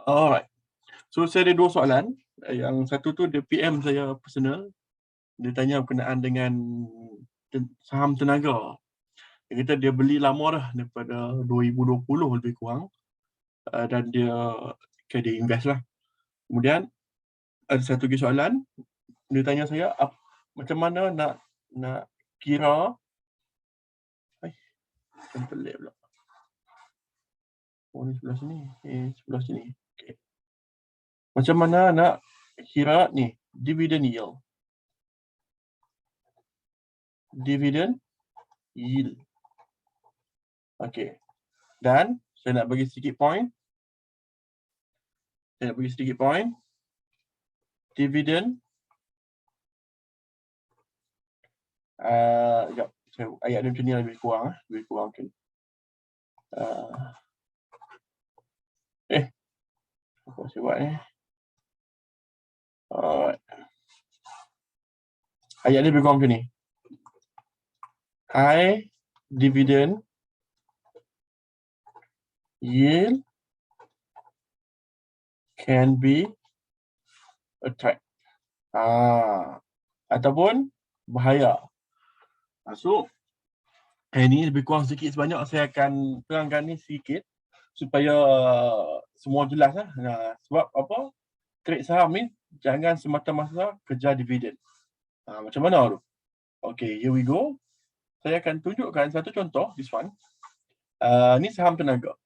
Alright. So saya ada dua soalan. Yang satu tu dia PM saya personal. Dia tanya berkenaan dengan saham tenaga. Dia kata dia beli lama dah daripada 2020 lebih kurang. Dan dia invest lah. Kemudian ada satu lagi soalan. Dia tanya saya macam mana nak kira macam pelik pula. Oh ni sebelah sini. Sebelah sini. Okay. Macam mana nak kira ni dividend yield. Dividend yield. Okay. Dan saya nak bagi sedikit point. Dividend. Sekejap. Ayat dia macam ni lebih kurang. Lebih kurang macam ni. Apa saya buat ni? Alright. Ayat dia lebih kurang macam ni. High dividend yield can be attract. Ataupun bahaya. So, ini lebih kurang sedikit sebanyak saya akan terangkan ni sedikit supaya semua jelas lah. Sebab apa? Trade saham ni jangan semata-mata kejar dividen. Macam mana tu? Okay, here we go. Saya akan tunjukkan satu contoh, this one. Ni saham tenaga.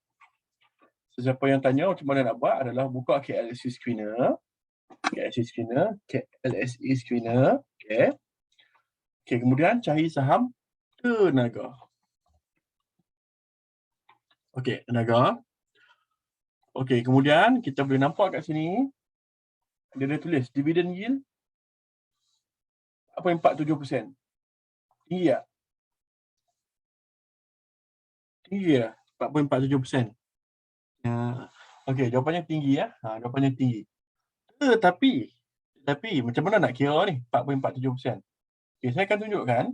Sesiapa yang tanya macam mana nak buat adalah buka KLSE Screener. Okay. Okay, kemudian cari saham tenaga. Okay, tenaga. Okay, kemudian kita boleh nampak kat sini dia ada tulis dividend yield 4.47%. Tinggi tak? Tinggi lah, 4.47%. Okay, jawapannya tinggi ya. Jawapannya tinggi. Tapi macam mana nak kira ni 4.47%? Okay, saya akan tunjukkan.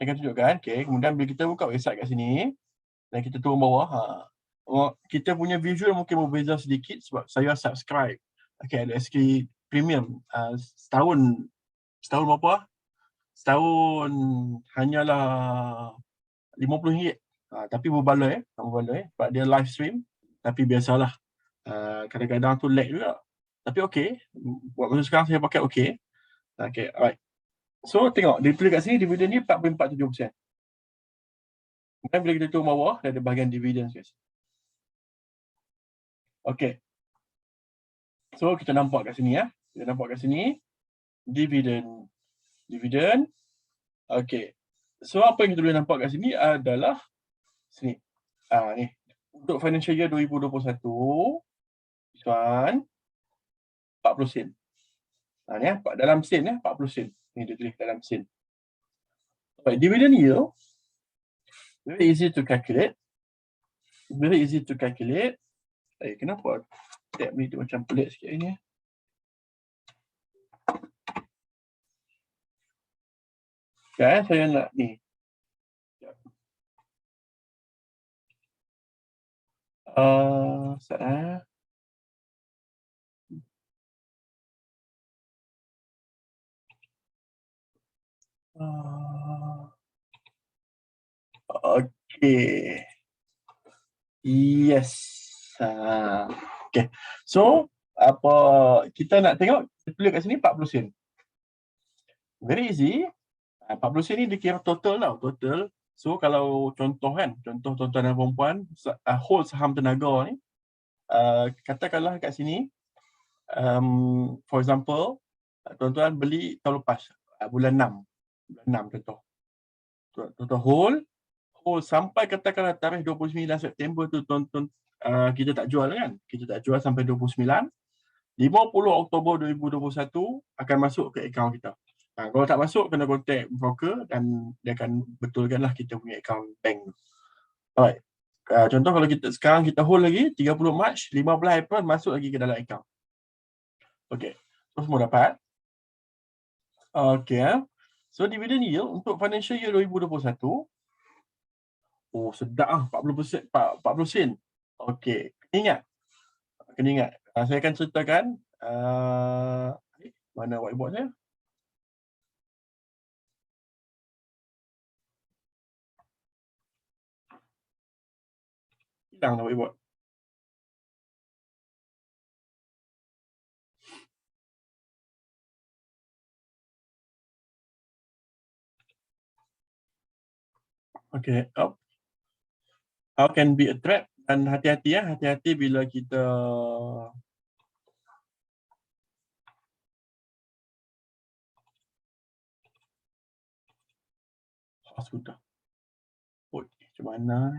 Okay, kemudian bila kita buka website kat sini dan kita turun bawah, kita punya visual mungkin berbeza sedikit sebab saya subscribe LSK Premium setahun berapa? Setahun hanyalah RM50. Tapi berbaloi sebab dia live stream. Tapi biasalah kadang-kadang tu lag juga. Tapi okey, buat masa sekarang saya pakai okey. Okay, alright. So tengok, dia tulis kat sini dividen ni 4.47%. Dan bila kita turun bawah, dia ada bahagian dividen guys. Okay. So kita nampak kat sini ya. Kita nampak kat sini dividen. Okay. So apa yang kita boleh nampak kat sini adalah sini. Ni. Untuk financial year 2021, tuan 40 sen. Ni dalam sen ya, 40 sen. Ni dia tulis dalam sen. Right, dividend yield very easy to calculate. Kenapa tab ni dia macam pelik sikit ni? Okay, saya nak ni. Sekejap. Okay. Yes. Okay. So, apa kita nak tengok, kita tulis kat sini 40 sen. Very easy. 40 sen ni dikira total tau, total. So, kalau contoh tuan-tuan dan perempuan, hold saham tenaga ni, katakanlah kat sini, for example, tuan-tuan beli tahun lepas, bulan 6 contoh. Tuan-tuan hold sampai katakanlah tarikh 29 September tu tuan-tuan kita tak jual kan? Kita tak jual sampai 29. 50 Oktober 2021 akan masuk ke akaun kita. Kalau tak masuk, kena contact broker dan dia akan betulkanlah kita punya akaun bank. Alright. Contoh kalau sekarang kita hold lagi 30 Mac, 15 April masuk lagi ke dalam akaun. Okay. So semua dapat. Okay. So dividend yield untuk financial year 2021. Oh sedap 40 sen. Okay. Ingat. kena ingat. Saya akan ceritakan mana whiteboard saya? Hilang dah whiteboard. Okay, how can be a trap, dan hati-hati ya, hati-hati bila kita sudah. Oh, macam mana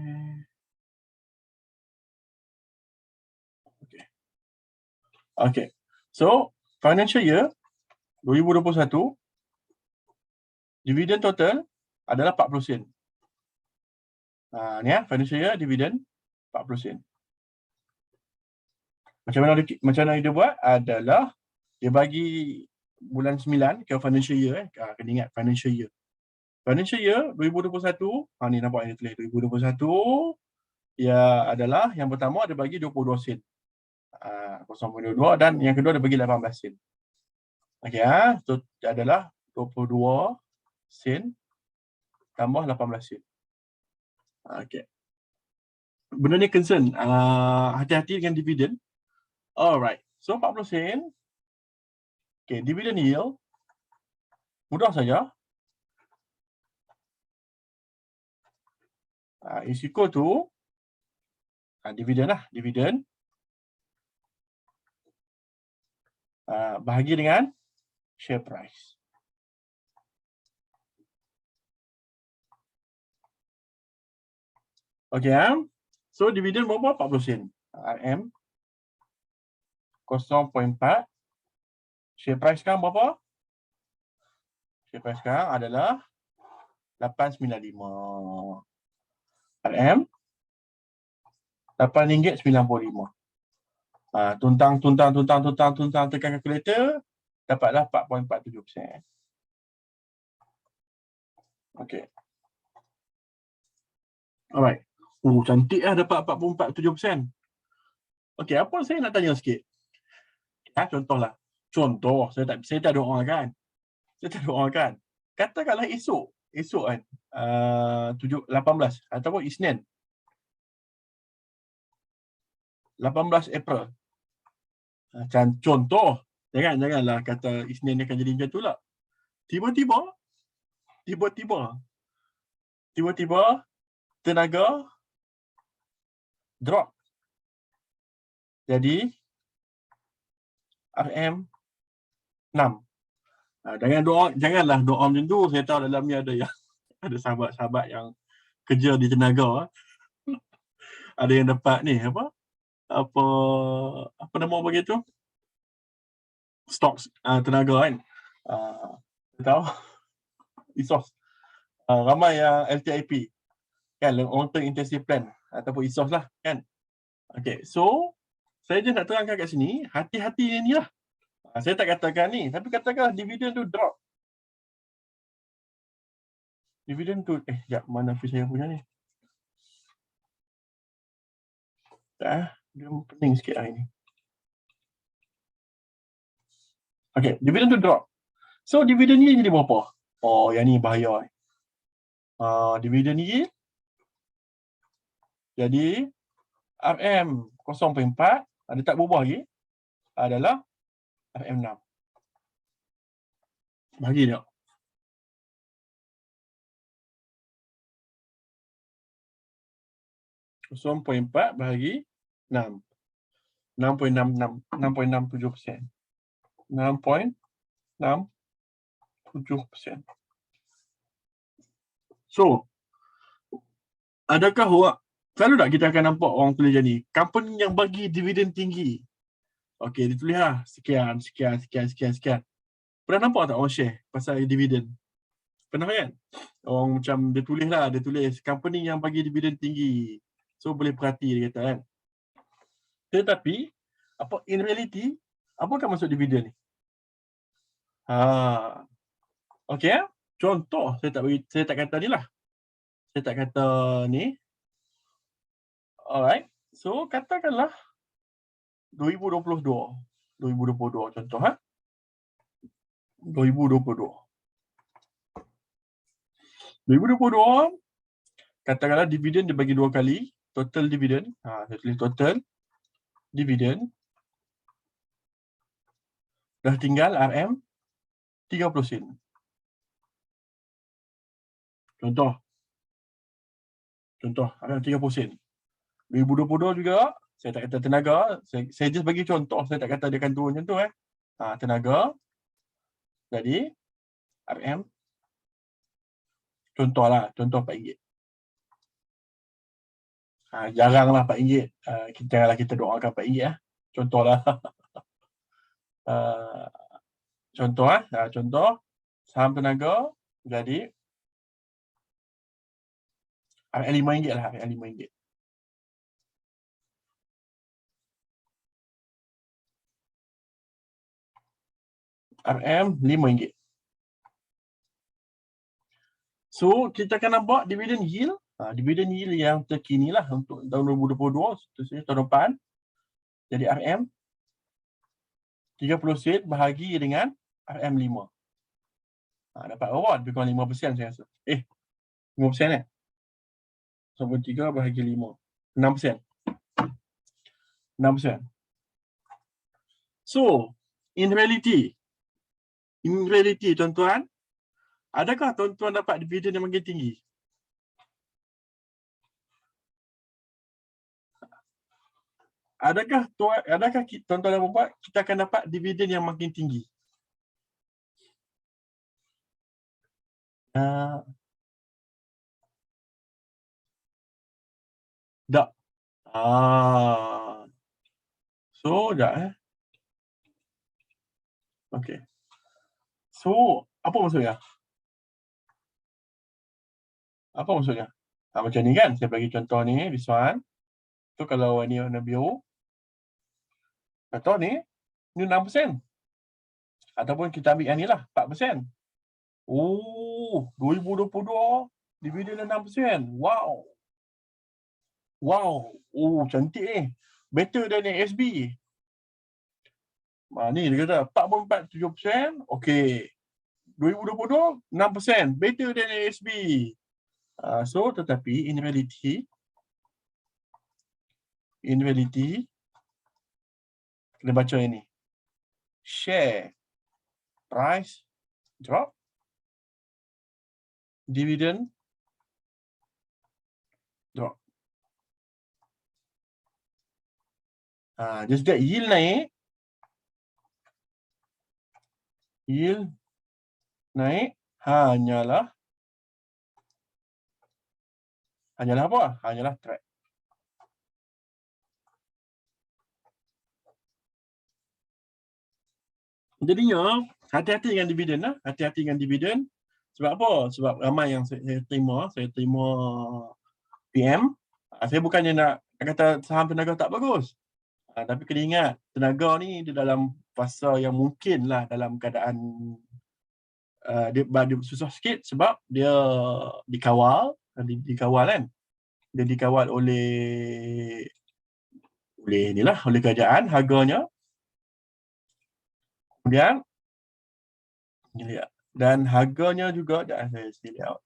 Okay. So, financial year 2021, dividen total adalah 40 sen. Ni ya, financial year dividen 40 sen. Macam mana dia buat adalah dia bagi bulan 9 ke financial year kena ingat financial year. Financial year 2021, ni nampak ini tulis 2021 ia adalah yang pertama dia bagi 22 sen. 0.22 dan yang kedua dia bagi 18 sen. Okey so dia adalah 22 sen tambah 18 sen. Okey. Benda ni concern, hati-hati dengan dividen. Alright. So 40 sen. Okey, dividend yield mudah saja. Is equal to dividen lah, dividen bahagi dengan share price. Okey so dividen berapa? 40 sen. RM 0.4. Share price sekarang berapa? Share price sekarang adalah 895. RM RM8.95. Tuntang tekan kalkulator, dapatlah 4.47%. Okey. Alright. Cantik lah dapat 4.47%. Okey, apa saya nak tanya sikit? Contoh, saya tak doakan. Katakanlah esok kan, 18 ataupun Isnin 18 April. Contoh, janganlah kata Isnin akan jadi macam tu lah. Tiba-tiba tenaga drop. Jadi RM 6. Janganlah doa macam tu. Saya tahu dalam ni ada ada sahabat-sahabat yang kerja di tenaga. Ada yang dapat ni apa nama bagi tu? Stocks tenaga kan. Tahu? ESOS. Ramai yang LTIP. Kan, long term intensive plan ataupun ESOS lah kan. Okay, so saya je nak terangkan kat sini, hati-hati ni lah. Saya tak katakan ni, tapi katakan dividen tu drop. Dividen tu, sekejap, mana fee saya punya ni? Dia pening sikit hari ni. Okay, dividen tu drop. So, dividen ni jadi berapa? Oh, yang ni bahaya. Dividen ni jadi RM 0.4, ada tak berubah lagi, adalah RM 6. Bagi dia. .4 bahagi 6. 6.67%. 6.67%. So, adakah awak, selalu tak kita akan nampak orang tulis macam ni, company yang bagi dividen tinggi. Okey, dia tulis lah, sekian. Pernah nampak tak orang share pasal dividen? Pernah kan? Orang macam dia tulis company yang bagi dividen tinggi. So, boleh perhati dia kata kan. Tetapi, in reality, apakah maksud dividen ni? Okey, contoh, saya tak kata ni lah. Saya tak kata ni. Alright. So, katakanlah 2022. 2022 contoh, 2022. 2022, katakanlah dividen dibagi 2 kali, total dividen. Saya tulis total dividen. Dah tinggal RM 30 sen. Contoh RM 30 sen. 2022 juga, saya tak kata tenaga, saya just bagi contoh, saya tak kata dia akan turun macam tu tenaga. Jadi RM, contoh RM4. Jaranglah RM4. Janganlah kita doakan RM4 Contohlah. Contoh saham tenaga jadi RM5 lah, RM5. RM5. So, kita akan nampak dividend yield. Dividend yield yang terkini lah untuk tahun 2022, tahun depan. Jadi RM 30 sen bahagi dengan RM5. Dapat reward lebih kurang 5% saya rasa. 5% 1/3 bahagi 5. 6%. 6%. So, in reality tuan-tuan, adakah tuan-tuan dapat dividen yang makin tinggi? Adakah tuan-tuan dan puan kita akan dapat dividen yang makin tinggi? Tak. So, Okay. So, apa maksudnya? Macam ni kan, saya bagi contoh ni, this one. So, kalau ni warna biru, contoh ni 6%. Ataupun kita ambil yang ni lah, 4%. 2022, dividen 6%. Wow. Cantik ni. Better than ASB. Ni dia kata 4.47%. Okay. 2022, 6%. Better than ASB. So, tetapi in reality, kena baca ini. Share price drop. Dividend drop. Just that yield naik. Hanyalah apa? Hanyalah track. Jadinya, hati-hati dengan dividen lah. Hati-hati dengan dividen. Sebab apa? Sebab ramai yang saya terima PM. Saya bukannya nak kata saham tenaga tak bagus. Tapi kena ingat, tenaga ni dia dalam fasa yang mungkin lah dalam keadaan dia susah sikit sebab dia dikawal kan. Dia dikawal oleh kerajaan harganya. Kemudian dan harganya juga saya lihat.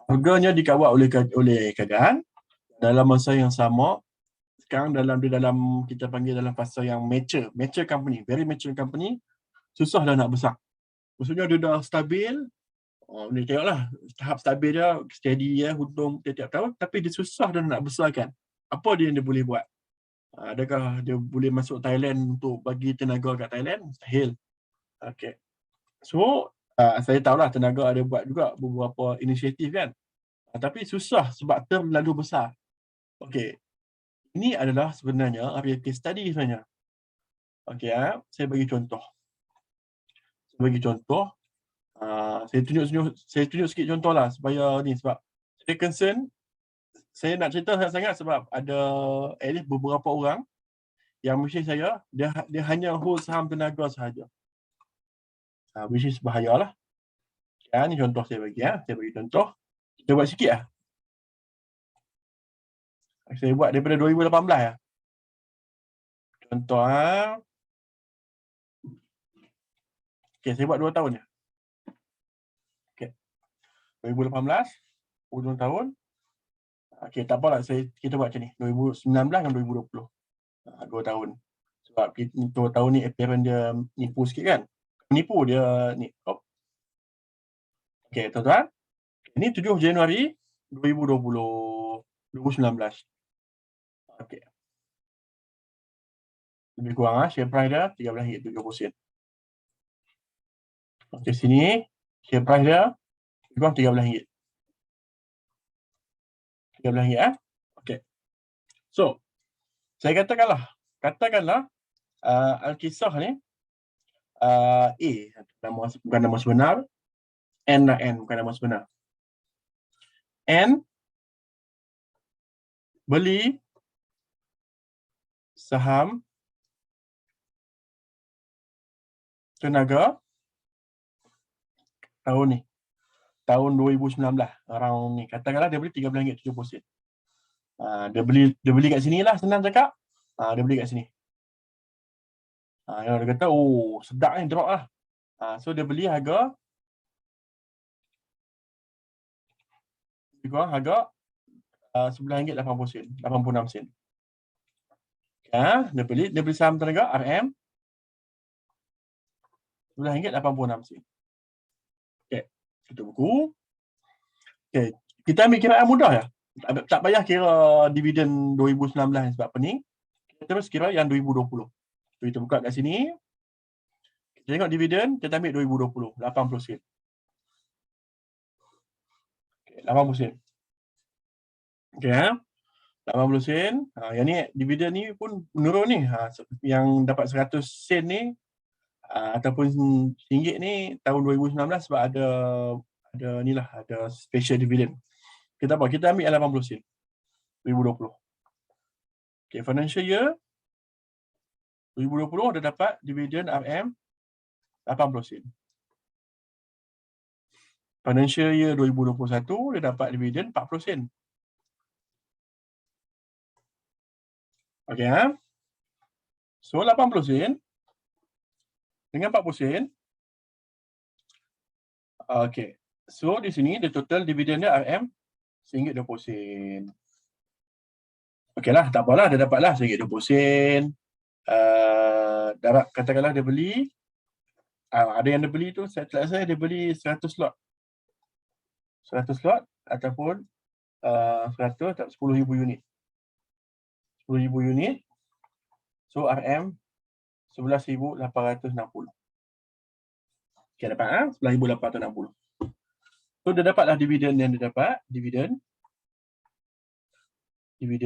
Harganya dikawal oleh kerajaan dalam masa yang sama. Sekarang dalam kita panggil dalam fasa yang mature company, very mature company, susah dah nak besar. Maksudnya dia dah stabil. Ni tengoklah tahap stabil dia, steady untung tiap-tiap tahun, tapi dia susah dah nak besarkan. Apa dia boleh buat? Adakah dia boleh masuk Thailand untuk bagi tenaga kat Thailand? Mustahil. Okay. So, saya tahulah tenaga ada buat juga beberapa inisiatif kan. Tapi susah sebab terlalu besar. Okay. Ini adalah sebenarnya case study sebenarnya. Okay, saya bagi contoh. Saya tunjuk sikit contoh lah supaya ni, sebab saya concern, saya nak cerita sangat-sangat sebab ada at least beberapa orang yang mesti saya, dia hanya hold saham tenaga sahaja. Which is bahayalah. Ni contoh saya bagi. Saya bagi contoh. Kita buat sikit lah. Saya buat daripada 2018 ya. Contoh okey, saya buat 2 tahun je. Okey. 2018, 2 tahun. Okey, tak apalah kita buat macam ni. 2019 dan 2020. 2 tahun. Sebab 2 tahun ni appearance dia nipu sikit kan. Nipu dia ni. Okey, tuan-tuan. Ini 7 Januari 2020. 2019. Okey. Lebih kurang share price dia RM13.70. Okey, sini share price dia lebih kurang RM13. RM13 Okey. So, saya katakanlah Alkisah ni A bukan nama sebenar, N bukan nama sebenar. N beli saham Tenaga tahun ni. Tahun 2019. Around ni. Katakanlah dia beli RM13.70. Dia beli kat sini lah, senang cakap. Dia beli kat sini. Dia kata, oh sedap ni, drop lah. So dia beli harga RM11.80, 86 sen. Dia beli saham Tenaga RM RM11.86. Okey, tutup buku. Okey, kita ambil kiraan mudah ya. Tak payah kira dividen 2019 sebab pening. Kita terus kira yang 2020. So, kita buka kat sini. Kita tengok dividen, kita ambil 2020, 80 sen. Okey, 80 sen. Okey, 80 sen. Yang ni dividen ni pun menurun ni. Yang dapat 100 sen ni ataupun RM1 ni tahun 2019 sebab ada special dividend. Kita ambil 80 sen 2020. Okay, financial year 2020 dia dapat dividen RM 80 sen. Financial year 2021 dia dapat dividen 40 sen. Okay, so 80 sen dengan 40 sen. Okay, so di sini the total dividen dia RM RM1.20. Okey lah, tak apalah, dia dapatlah RM1.20. Katakanlah dia beli, ada yang dia beli tu, saya dia beli 100 slot. 100 slot ataupun 10,000 unit. 10,000 unit. So RM 11,860. Okey, dapat 11,860. So dia dapatlah dividen yang dia dapat, dividen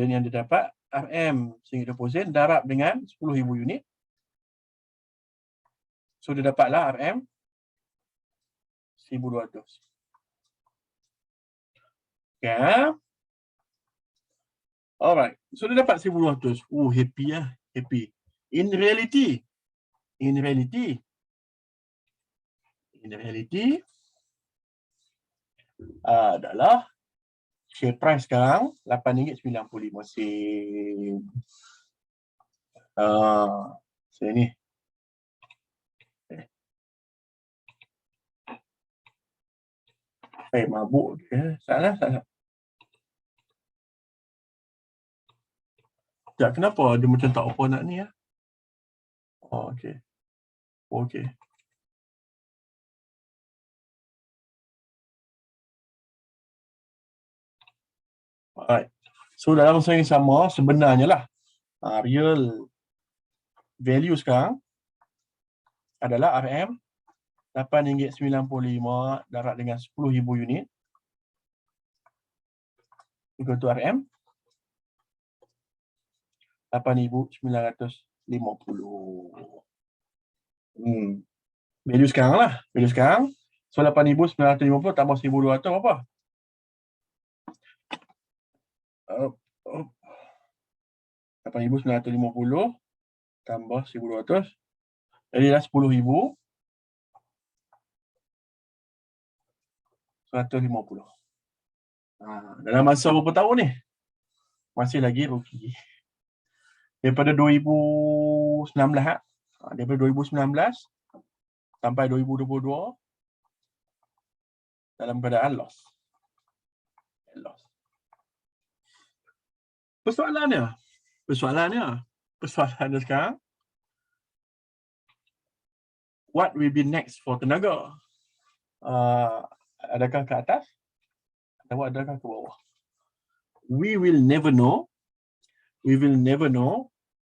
yang dia dapat RM RM1.20 darab dengan 10,000 unit. So dia dapatlah RM 1,200. Okay. Alright. So dia dapat 1,200. Happy lah. Happy. In reality adalah share price sekarang RM8.95 sen. Sini. Mabuk ke? Salah. Sekejap, kenapa dia macam tak apa nak ni ya? Okey. Alright. So dalam masa yang sama sebenarnya lah real value sekarang adalah RM RM8.95 darab dengan 10,000 unit. Equal to RM RM8,950. Value sekarang lah. So 8,950 tambah 1,200 berapa? 8,950 tambah 1,200. Jadi dah 10,000. 150. Dalam masa berapa tahun ni? masih lagi rugi. Daripada 2019, daripada 2019 sampai 2022 dalam keadaan loss. Persoalannya sekarang, what will be next for Tenaga? Adakah ke atas? Adakah ke bawah? We will never know.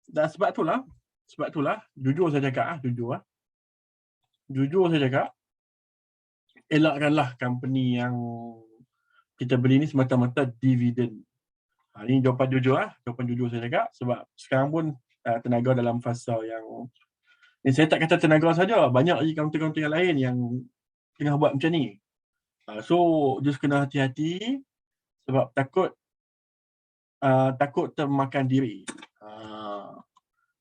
Dan sebab itulah, jujur saya cakap, elakkanlah company yang kita beli ni semata-mata dividen. Ini jawapan jujur saya cakap, sebab sekarang pun Tenaga dalam fasa yang ni, saya tak kata Tenaga saja, banyak lagi kaunter-kaunter yang lain yang tengah buat macam ni. So just kena hati-hati sebab takut termakan diri.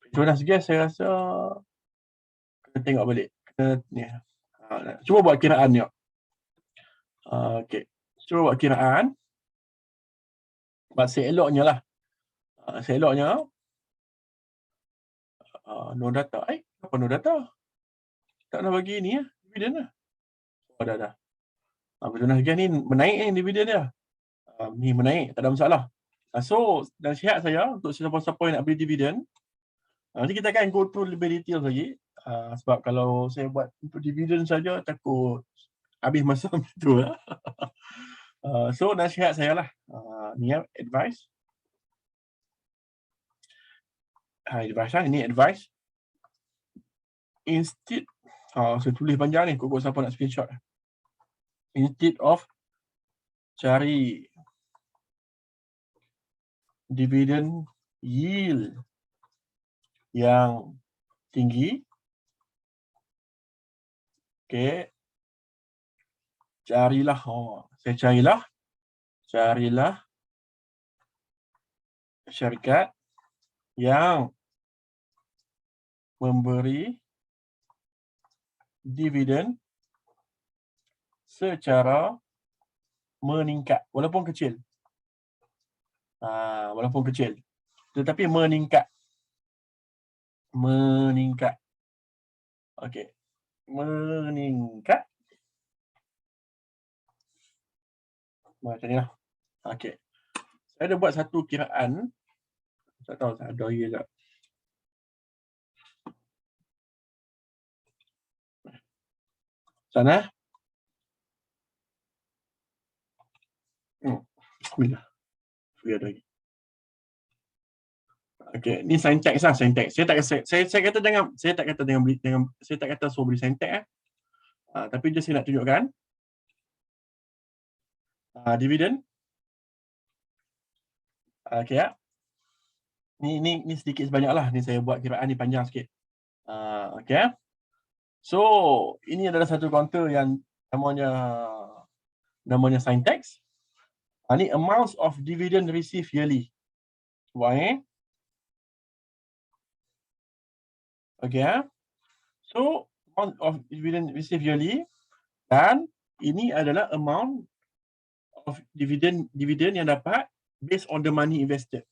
Petronas Gas saya rasa kena tengok balik. Cuba buat kiraan ni. Okey. Cuba buat kiraan. Seeloknya lah. No data. Apa no data? Tak nak bagi ni dividen lah. Dah. Petronas Gas ni menaik dividen dia. Ni menaik, tak ada masalah. So, nasihat saya untuk siapa-siapa yang nak beli dividen, nanti kita akan go through lebih detail lagi. Sebab kalau saya buat untuk dividen saja, takut habis masa macam tu lah. So, nasihat saya lah. Ni advice. Ini advice. Instead, saya tulis panjang ni, kok siapa nak screenshot. Instead of cari dividen yield yang tinggi, carilah syarikat yang memberi dividen secara meningkat, walaupun kecil. Tetapi meningkat. Okey. Meningkat. Macam ni lah. Okey. Saya ada buat satu kiraan. Tak tahu ada lagi tak. Sana. Bismillah. Ada lagi. Okey, ni Sintex lah, Sintex. Saya tak kata suruh beli Sintex tapi just saya nak tunjukkan dividen. Okey ya. Ni sedikit sebanyak lah. Ni saya buat kiraan ni panjang sikit. Okey. So, ini adalah satu kaunter yang namanya Sintex. Ni amounts of dividend received yearly. Why? Okay. So, amount of dividend received yearly, dan ini adalah amount of dividend yang dapat based on the money invested.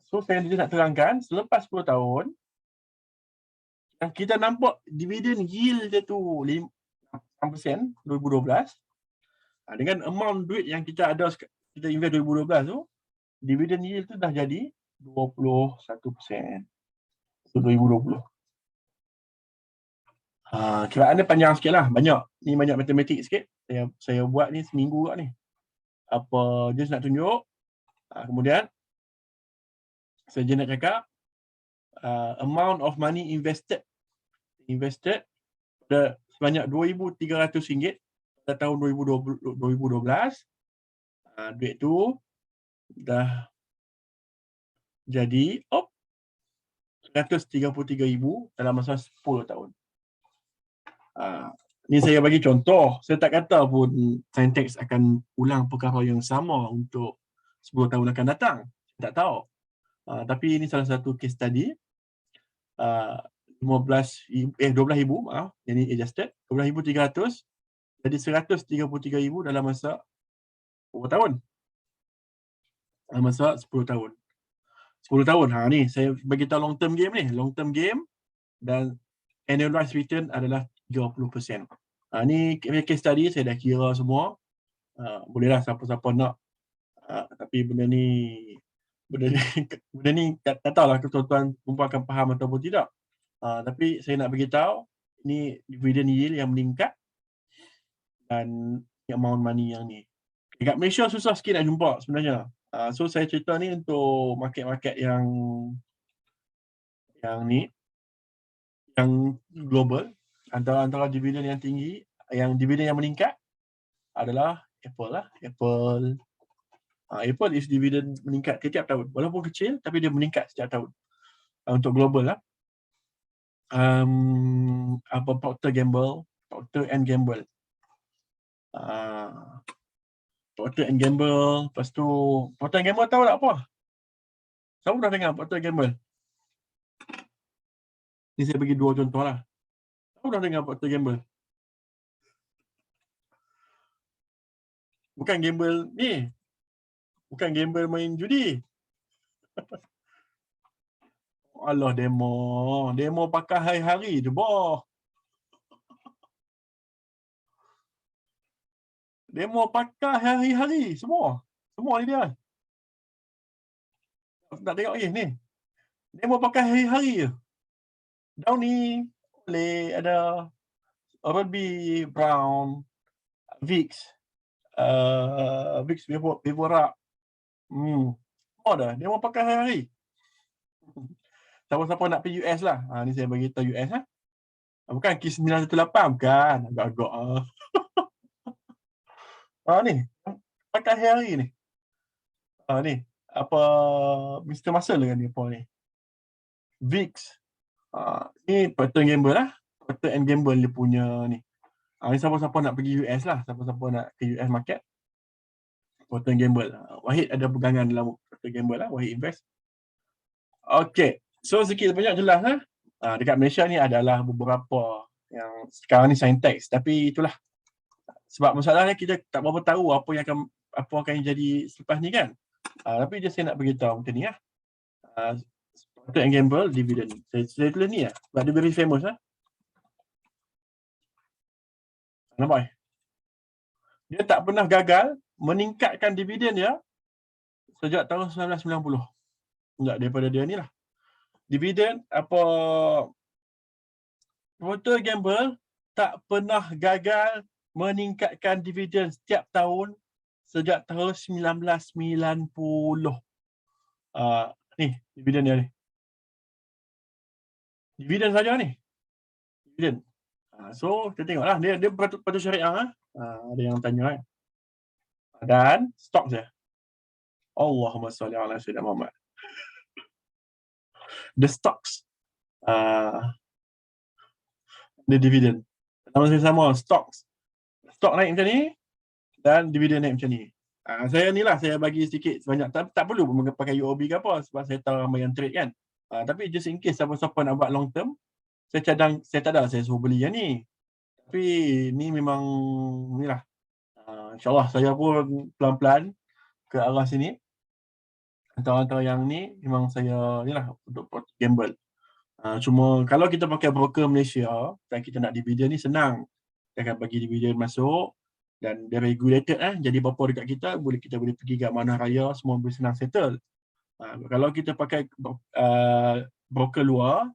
So, saya nak terangkan, selepas 10 tahun, kita nampak dividen yield dia tu 6% 2012. Dengan amount duit yang kita invest 2012 tu, dividen yield tu dah jadi 21%. So 2020. Kiraan dia panjang sikit lah, banyak. Ni banyak matematik sikit. Saya buat ni seminggu kat ni. Just nak tunjuk. Kemudian saya nak cakap amount of money invested pada sebanyak RM2,300 pada tahun 2012. Duit tu dah jadi RM133,000 dalam masa 10 tahun. Ni saya bagi contoh. Saya tak kata pun Sintex akan ulang perkara yang sama untuk 10 tahun akan datang. Saya tak tahu. Tapi ini salah satu case study. 12,000, maaf, yang ini adjusted. 12,300 jadi 133,000 dalam masa 10 tahun. masa 10 tahun. 10 tahun. Ni saya bagi tahu long term game ni. Long term game dan annualized return adalah 30%. Ni case study saya dah kira semua. Bolehlah siapa-siapa nak. Tapi benda ni tak tahulah tuan-tuan perempuan akan faham ataupun tidak. Tapi saya nak bagi tahu ni dividend yield yang meningkat dan amount money yang ni. Dekat Malaysia susah sikit nak jumpa sebenarnya. So saya cerita ni untuk market-market yang ni, yang global. Antara dividen yang tinggi, yang dividen yang meningkat adalah Apple lah. Apple is dividen meningkat setiap tahun. Walaupun kecil tapi dia meningkat setiap tahun. Untuk global lah. Procter & Gamble. Procter & Gamble. Lepas tu Procter & Gamble tahu tak apa? Siapa dah dengar Procter & Gamble? Ni saya bagi 2 contoh lah. Siapa dah dengar Procter & Gamble? Bukan gamble ni. Bukan gamble main judi. Allah, demo pakai hari-hari tu boh. Demo pakai hari-hari semua ni dia. Tak tengok ni. Demo pakai hari-hari je. Downy, Olay, ada Oral-B, Brown, Vicks, Vicks Vivorak. Semua dah. Demo pakai hari-hari. Siapa-siapa nak pergi US lah. Ni saya bagi tahu US lah. Bukan KIS 918, bukan. Agak-agak. Ni. Pakai hari ni. Ni. Apa Mr. Muscle dengan ni apa ni. Vicks. Ni Procter & Gamble lah. Procter & Gamble dia punya ni. Ni siapa-siapa nak pergi US lah. Siapa-siapa nak ke US market. Procter & Gamble. Wahid ada pegangan dalam Procter & Gamble lah. Wahid invest. Okay. So sikit banyak jelas lah. Dekat Malaysia ni adalah beberapa yang sekarang ni Sintex. Tapi itulah. Sebab masalahnya kita tak berapa tahu apa akan jadi selepas ni kan. Tapi je saya nak beritahu macam ni lah. Procter & Gamble dividend. Saya tulis ni lah. Sebab dia very famous lah. Nampak? Dia tak pernah gagal meningkatkan dividen dia sejak tahun 1990. Enggak, daripada dia ni lah. Dividen Procter & Gamble tak pernah gagal meningkatkan dividen setiap tahun sejak tahun 1990. Ni dividen dia ni. Dividen saja ni. Dividen. So kita tengoklah dia patut syariah. Ada yang tanya kan. Dan stok saya. Allahumma salli ala sayyidina Muhammad. The stocks. The dividend. Sama-sama stocks. Stok naik macam ni dan dividen naik macam ni. Saya bagi sedikit sebanyak. Tak perlu pakai UOB ke apa sebab saya tahu ramai yang trade kan. Tapi just in case siapa-siapa nak buat long term, saya tak ada saya suruh beli yang ni. Tapi ni memang ni lah. InsyaAllah saya pun pelan-pelan ke arah sini. Antara yang ni memang saya ni lah untuk gamble. Cuma kalau kita pakai broker Malaysia dan kita nak dividen ni senang. Dia akan bagi dividen masuk dan dia regulated jadi berapa dekat kita boleh pergi kat mana raya semua boleh senang settle. Kalau kita pakai broker luar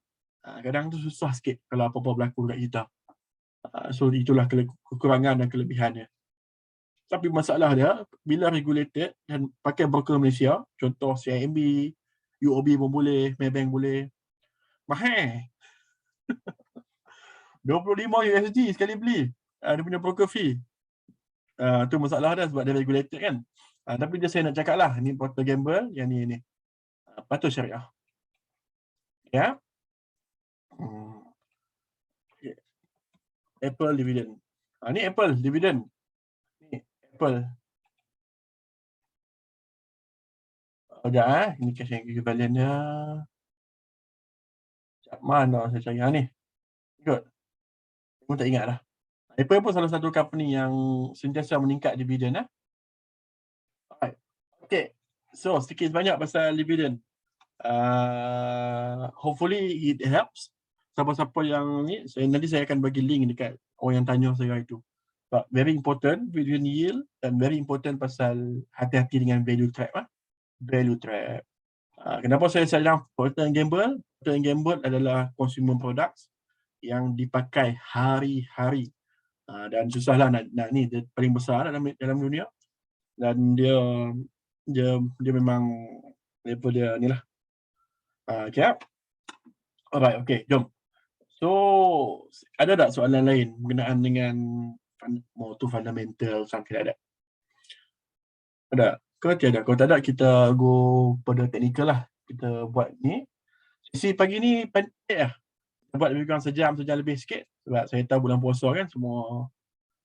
kadang tu susah sikit kalau apa-apa berlaku dekat kita. So itulah kekurangan dan kelebihannya. Tapi masalah dia bila regulated dan pakai broker Malaysia, contoh CIMB, UOB pun boleh, Maybank boleh. Mahal. 25 USD sekali beli. Dia punya broker fee. Tu masalah dia sebab dia regulated kan. Tapi dia saya nak cakap lah, ni Procter & Gamble, yang ni. Patut syariah. Ya. Apple dividend. Ni Apple dividend. Ni Apple. Sekejap ini cash equivalent dia. Sekejap mana saya cari ni. Ikut. Saya pun tak ingat dah. Apple pun salah satu company yang sentiasa meningkat dividen. Alright. Okay. So sedikit banyak pasal dividend. Hopefully it helps. Siapa-siapa yang ni, nanti saya akan bagi link dekat orang yang tanya saya itu. But very important dividend yield dan very important pasal hati-hati dengan value trap. Value trap. Kenapa saya bilang Procter & Gamble? Procter & Gamble adalah consumer products yang dipakai hari-hari. Dan susahlah nak ni, dia paling besar dalam dunia. Dan dia memang level dia ni lah. Okay. Alright, okay, jom. So, ada tak soalan lain berkenaan dengan fundamental, something like that? Ada? Kalau tiada? Kalau tak ada, kita go pada teknikal lah. Kita buat ni. Sesi pagi ni pendek lah. Kita buat lebih kurang sejam lebih sikit. Sebab saya tahu bulan puasa kan, semua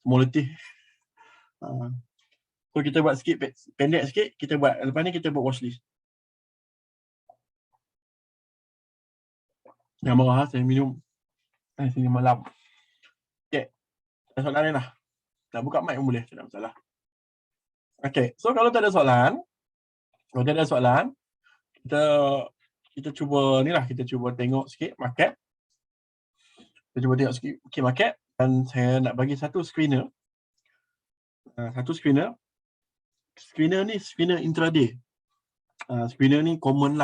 letih. So, kita buat sikit, pendek sikit. Kita buat, lepas ni kita buat watchlist. Yang marah, saya minum sini malam. Okay. Ada soalan lain lah. Dah buka mic pun boleh, tak ada masalah. Okay, so kalau tak ada soalan, kita cuba ni lah, kita cuba tengok sikit market. Kita cuba tengok sikit market dan saya nak bagi satu screener. Screener ni screener intraday. Screener ni common.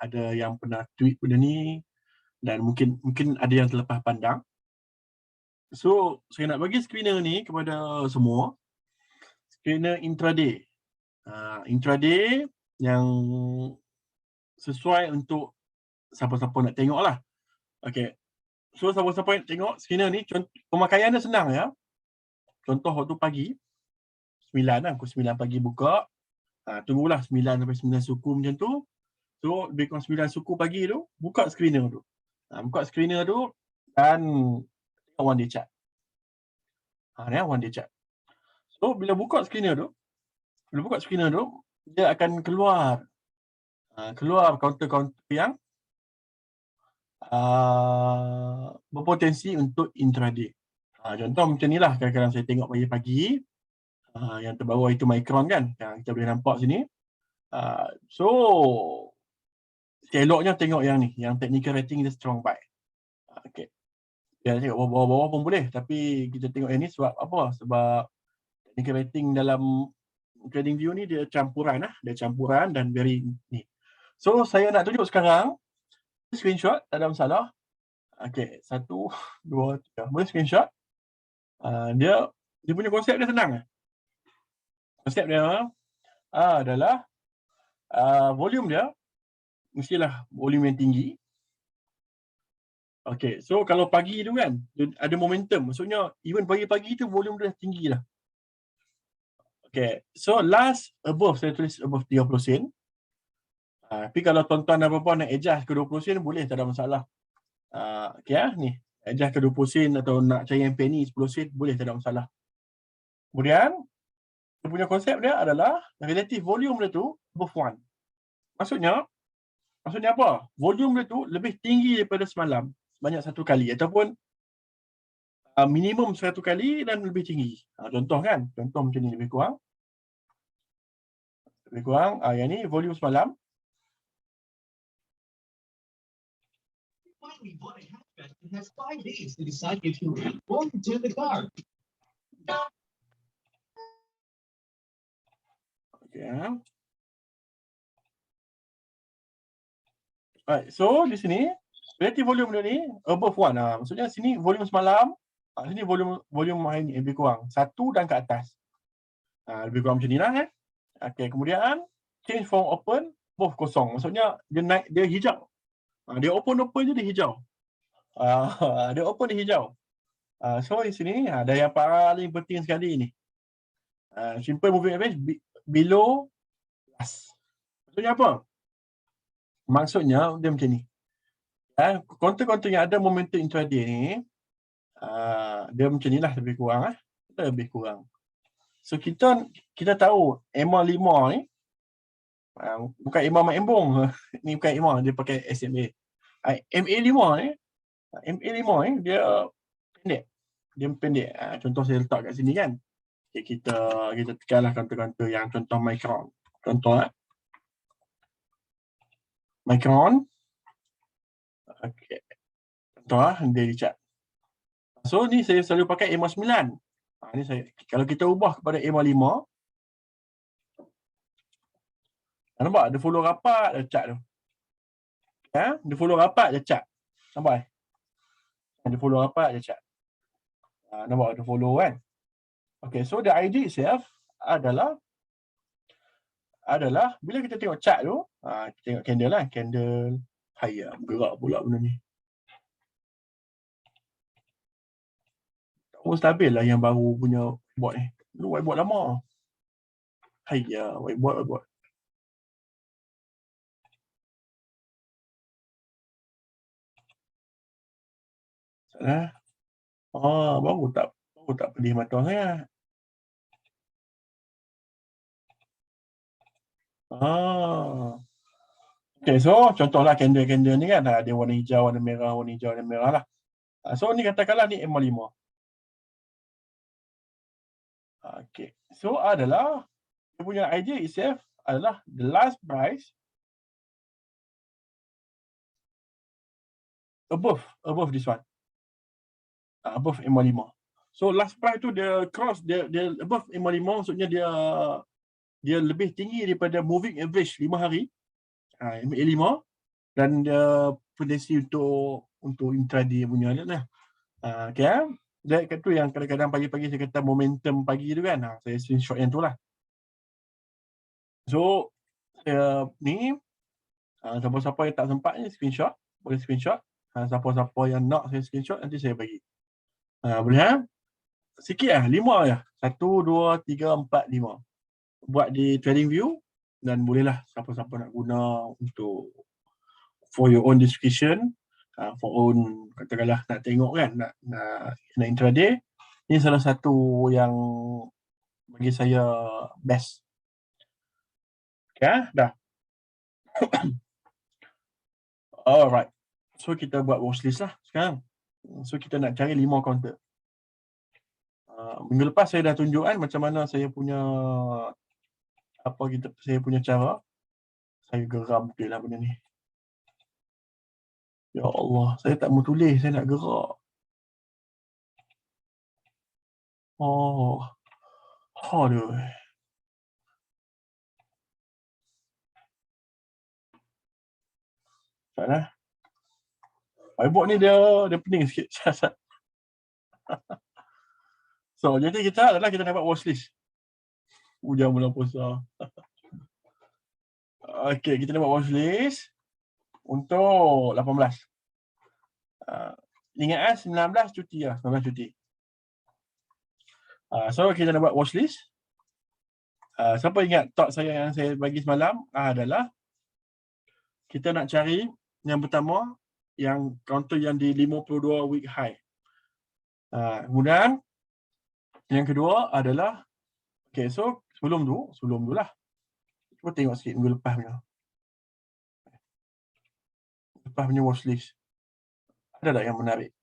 Ada yang pernah tweet benda ni dan mungkin ada yang terlepas pandang. So, saya nak bagi screener ni kepada semua. Screener intraday. Intraday yang sesuai untuk siapa-siapa nak tengok lah. Okay. So, siapa-siapa nak tengok screener ni, pemakaian dia senang ya. Contoh waktu pagi, 9 lah, pukul 9 pagi buka. Tunggulah 9 sampai 9 suku macam tu. So, lebih kurang 9 suku pagi tu, buka screener tu. Dan tengok one day chart. One day chart. So, bila buka screener tu, dia akan keluar counter-counter yang berpotensi untuk intraday. Contoh macam ni lah, kadang-kadang saya tengok pagi-pagi, yang terbawah itu Micron kan, yang kita boleh nampak sini. So, eloknya tengok yang ni, yang technical rating dia strong buy. Okay. Ya, tengok bawah-bawah pun boleh, tapi kita tengok yang ni sebab apa? Sebab technical rating dalam trading view ni dia campuran dan very ni. So, saya nak tunjuk sekarang screenshot, tak ada masalah. Okay, 1, 2, 3. Boleh screenshot. Dia punya konsep dia senang. Konsep dia adalah volume dia mestilah volume yang tinggi. Okay, so kalau pagi tu kan ada momentum, maksudnya even pagi-pagi tu volume dia tinggi lah. Okay, so last above, saya tulis above 30 sen. Tapi kalau tuan-tuan dan puan-puan nak adjust ke 20 sen boleh, tak ada masalah. Okay ni, adjust ke 20 sen atau nak cari yang penny 10 sen boleh, tak ada masalah. Kemudian dia punya konsep dia adalah relative volume dia tu above 1. Maksudnya apa? Volume dia tu lebih tinggi daripada semalam banyak satu kali ataupun minimum 100 kali dan lebih tinggi. Contoh macam ni lebih kurang. Yang ni volume semalam. Okay. Right, so di sini relative volume dia ni above 1. Maksudnya sini volume semalam, sini volume hari ni lebih kurang 1 dan ke atas. Lebih kurang macam ni lah. Okay, kemudian change from open above kosong. Maksudnya dia naik, dia hijau. Dia open je dia hijau. Dia open dia hijau. So di sini ada yang paling penting sekali ni. Simple moving average below last. Maksudnya apa? Maksudnya dia macam ni. Counter-counter yang ada momentum intraday ni, dia macam ni lah lebih kurang. So kita tahu EMA 5 ni, bukan EMA mak embong. Ni bukan EMA, dia pakai SMA. MA5 ni, dia pendek. Contoh saya letak kat sini kan. Okay, kita tekanlah counter-counter yang contoh Micron. Contoh Micron. Okay. Contoh dia di chart. So ni saya selalu pakai EMA 9. Ni saya, kalau kita ubah kepada EMA 5, nampak dia follow rapat dia chart tu. Dia follow rapat dia chart. Nampak dia follow rapat dia chart. Nampak dia follow kan. Okay, so the idea itself adalah bila kita tengok chart tu, kita tengok candle lah, candle higher, bergerak pula benda ni. Tak stabil lah yang baru punya whiteboard ni. Dulu whiteboard lama. Higher, whiteboard. Salah. Baru tak pedih mata saya. Okay, so contohlah candle-candle ni kan, dia warna hijau, warna merah, warna hijau, warna merah lah. So ni katakanlah ni EMA 5. Okay, so adalah dia punya idea itself adalah the last price above this one. Above EMA 5. So last price tu dia cross, dia above EMA 5, maksudnya dia lebih tinggi daripada moving average 5 hari. MA5, dan dia potensi untuk intraday punya lah. Okay. Dia kat tu yang kadang-kadang pagi-pagi saya kata momentum pagi tu kan. Saya screenshot yang tu lah. So ni siapa-siapa yang tak sempat ni screenshot, boleh screenshot. Siapa-siapa yang nak saya screenshot, nanti saya bagi. Boleh sikit lah, 5 je. 1, 2, 3, 4, 5. Buat di TradingView, dan bolehlah siapa-siapa nak guna untuk for your own discretion, for own, katakanlah nak tengok kan, nak intraday. Ini salah satu yang bagi saya best. Okay, dah. Alright. So kita buat watchlist lah sekarang. So kita nak cari 5 counter. Minggu lepas saya dah tunjuk kan macam mana saya punya saya punya cara. Saya geram betul lah benda ni. Ya Allah, saya tak mau tulis, saya nak gerak. Aduh. Salah. Whiteboard ni dia pening sikit. So, jadi kita adalah kita dapat watchlist. Hujan bulan puasa. Okay, kita dapat watchlist untuk 18. Ingat 19 cuti lah. 19 cuti. So, kita dapat watchlist. Siapa ingat thought saya yang saya bagi semalam adalah kita nak cari yang pertama, yang counter yang di 52 week high. Kemudian yang kedua adalah, okay, so sebelum tu lah. Cuba tengok sikit minggu lepas punya. Lepas punya watchlist. Ada tak yang menarik?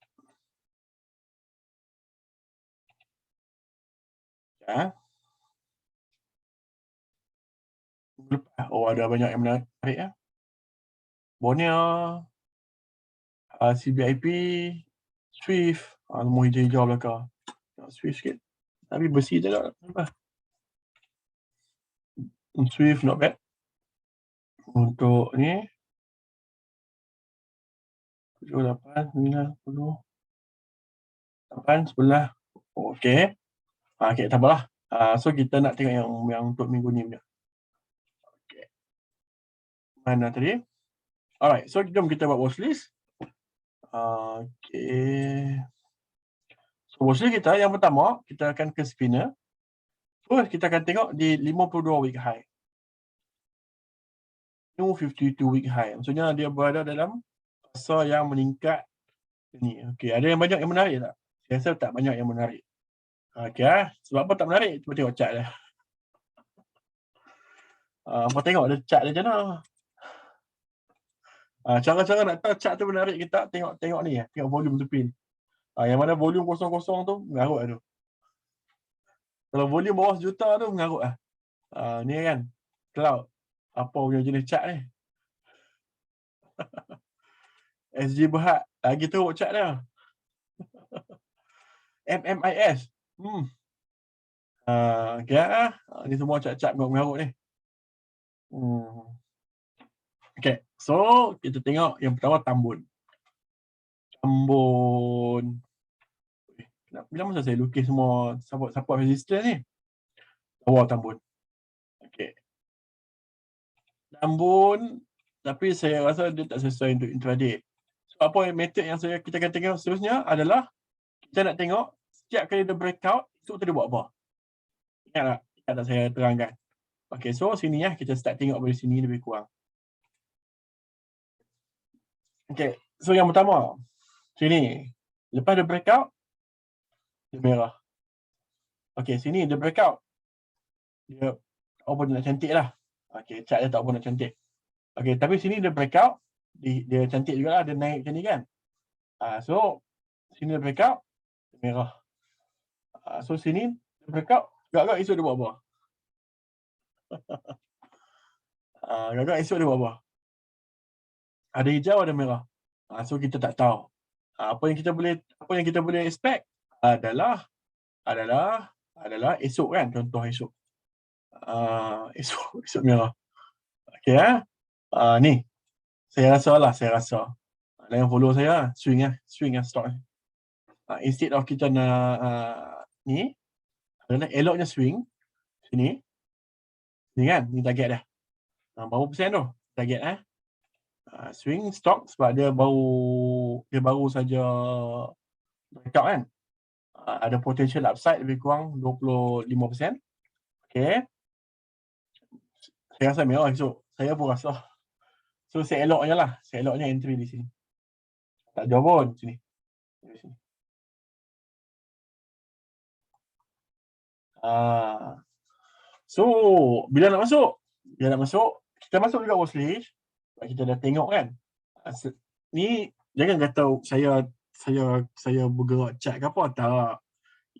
Minggu lepas. Ada banyak yang menarik ya. Bonnier, CBIP, Swift, semua hijau-hijau belakang. Swift sikit. Tapi bersih je lah. Swift not bad. Untuk ni 7, 8, 9, 10, 8, 11. Okay. Okay, tak apalah. So kita nak tengok yang untuk minggu ni punya. Okay. Mana tadi? Alright, so jom kita buat watchlist. Okay. So watchlist kita yang pertama, kita akan ke spinner. First, kita akan tengok di 52 week high. New 52 week high. Maksudnya dia berada dalam fasa yang meningkat ni. Okay, ada yang banyak yang menarik tak? Saya rasa tak banyak yang menarik. Okay, sebab apa tak menarik? Cuba tengok chart dia. Apa tengok dia chart dia macam mana? Cara-cara nak tahu chart tu menarik ke tak, tengok ni, tengok volume tepi. Yang mana volume kosong-kosong tu mengarut tu. Kalau volume bawah 1 juta tu mengarut lah. Ni kan cloud. Apa punya jenis chart ni? SG Berhad. Lagi teruk cat dia. MMIS. Okay lah. Ni semua cat-cat mengarut ni. Okay. So, kita tengok yang pertama Tambun. Tambun. Bila masa saya lukis semua support resistance ni? Tambun. Okay. Tambun, tapi saya rasa dia tak sesuai untuk intraday. So, apa method yang kita akan tengok seterusnya adalah kita nak tengok setiap kali dia breakout, esok tu dia buat apa. Ingat tak? Ingat tak saya terangkan? Okay, so sini ya, kita start tengok dari sini lebih kurang. Okay, so yang pertama, sini. Lepas dia breakout, dia merah. Okay, sini dia breakout. Dia tak apa nak cantik lah. Okay, cat dia tak apa nak cantik. Okay, tapi sini dia breakout, dia cantik juga lah, dia naik macam ni kan. So, sini dia breakout, dia merah. So, sini dia breakout, agak-agak esok dia buat apa? Agak-agak esok dia buat apa? Ada hijau, ada merah. So, kita tak tahu. Apa yang kita boleh expect adalah esok kan, contoh esok. Esok merah. Okay ni. Saya rasa. Jangan follow saya, swing stock. Instead of kita nak ni, eloknya swing sini. Ni kan, ni target dah. Berapa persen tu? Target swing stock sebab dia baru saja breakout kan. Ada potential upside lebih kurang 25%. Okay. Saya rasa merah esok. Saya pun rasa. So, seeloknya entry di sini. Tak jauh pun sini. So, bila nak masuk? Kita masuk juga watch list. Kita dah tengok kan. Ni jangan kata saya bergerak cat ke apa, tak.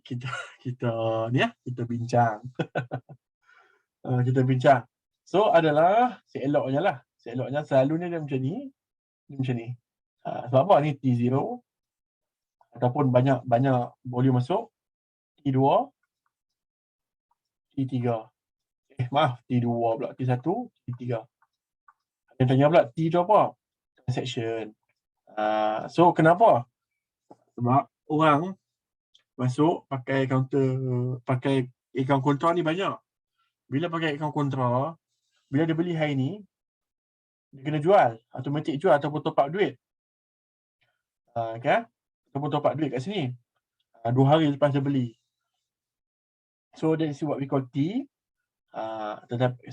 Kita bincang. Kita bincang. So, adalah seeloknya selalunya dia macam ni. Sebab apa? Ni T0 ataupun banyak volume masuk. T2, T3. Maaf, T2 pula, T1, T3. Dia tanya pula T tu apa? Transaction. So kenapa? Sebab orang masuk pakai account kontra ni banyak. Bila pakai account kontra, bila dia beli hari ni, dia kena jual, automatic jual ataupun top up duit. Kan? Ataupun top up duit kat sini. 2 hari lepas dia beli. So that's what we call T.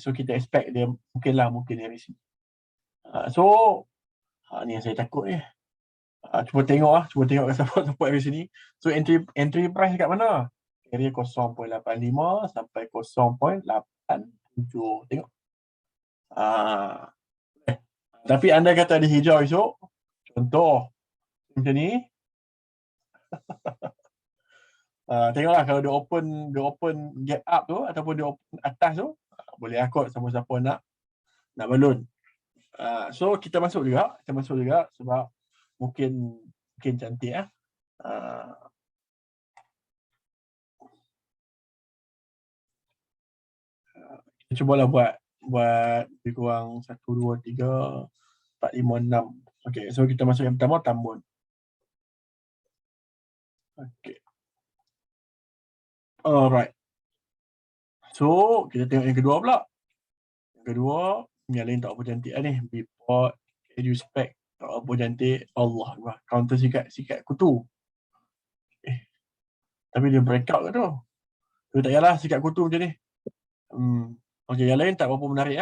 So kita expect dia mungkin dari sini. So ni yang saya takut ni. Cuba tengok kat support dari sini. So entry price kat mana? Area 0.85 sampai 0.87. Tengok. Tapi anda kata ada hijau esok. Contoh macam ni. Tengoklah kalau dia open gap up tu ataupun dia open atas tu, boleh akut siapa-siapa nak balon. So kita masuk juga sebab mungkin cantik kita cubalah buat lebih kurang 1, 2, 3, 4, 5, 6. Okay, so kita masuk yang pertama, Tambun. Okay. Alright. So, kita tengok yang kedua pula. Yang kedua, yang lain tak apa cantik lah ni. Bipod, EduSpec, tak apa cantik. Allah, counter sikat kutu. Tapi dia breakout ke tu? Tu tak payahlah sikat kutu macam ni. Okay, yang lain tak berapa menarik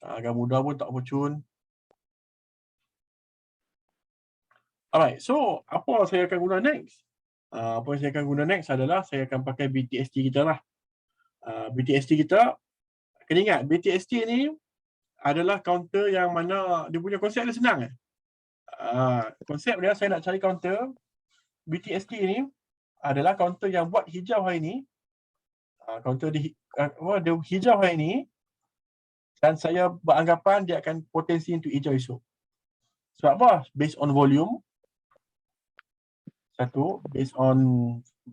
agak mudah pun tak apa cun. Alright, so apa saya akan guna next? Apa yang saya akan guna next adalah saya akan pakai BTST kita lah. BTST kita, kena ingat BTST ni adalah counter yang mana dia punya konsep dia senang. Konsep dia, saya nak cari counter BTST ni adalah counter yang buat hijau hari ni. Counter dia hijau hari ni dan saya beranggapan dia akan potensi untuk hijau esok. Sebab apa? Based on volume. Satu, based on,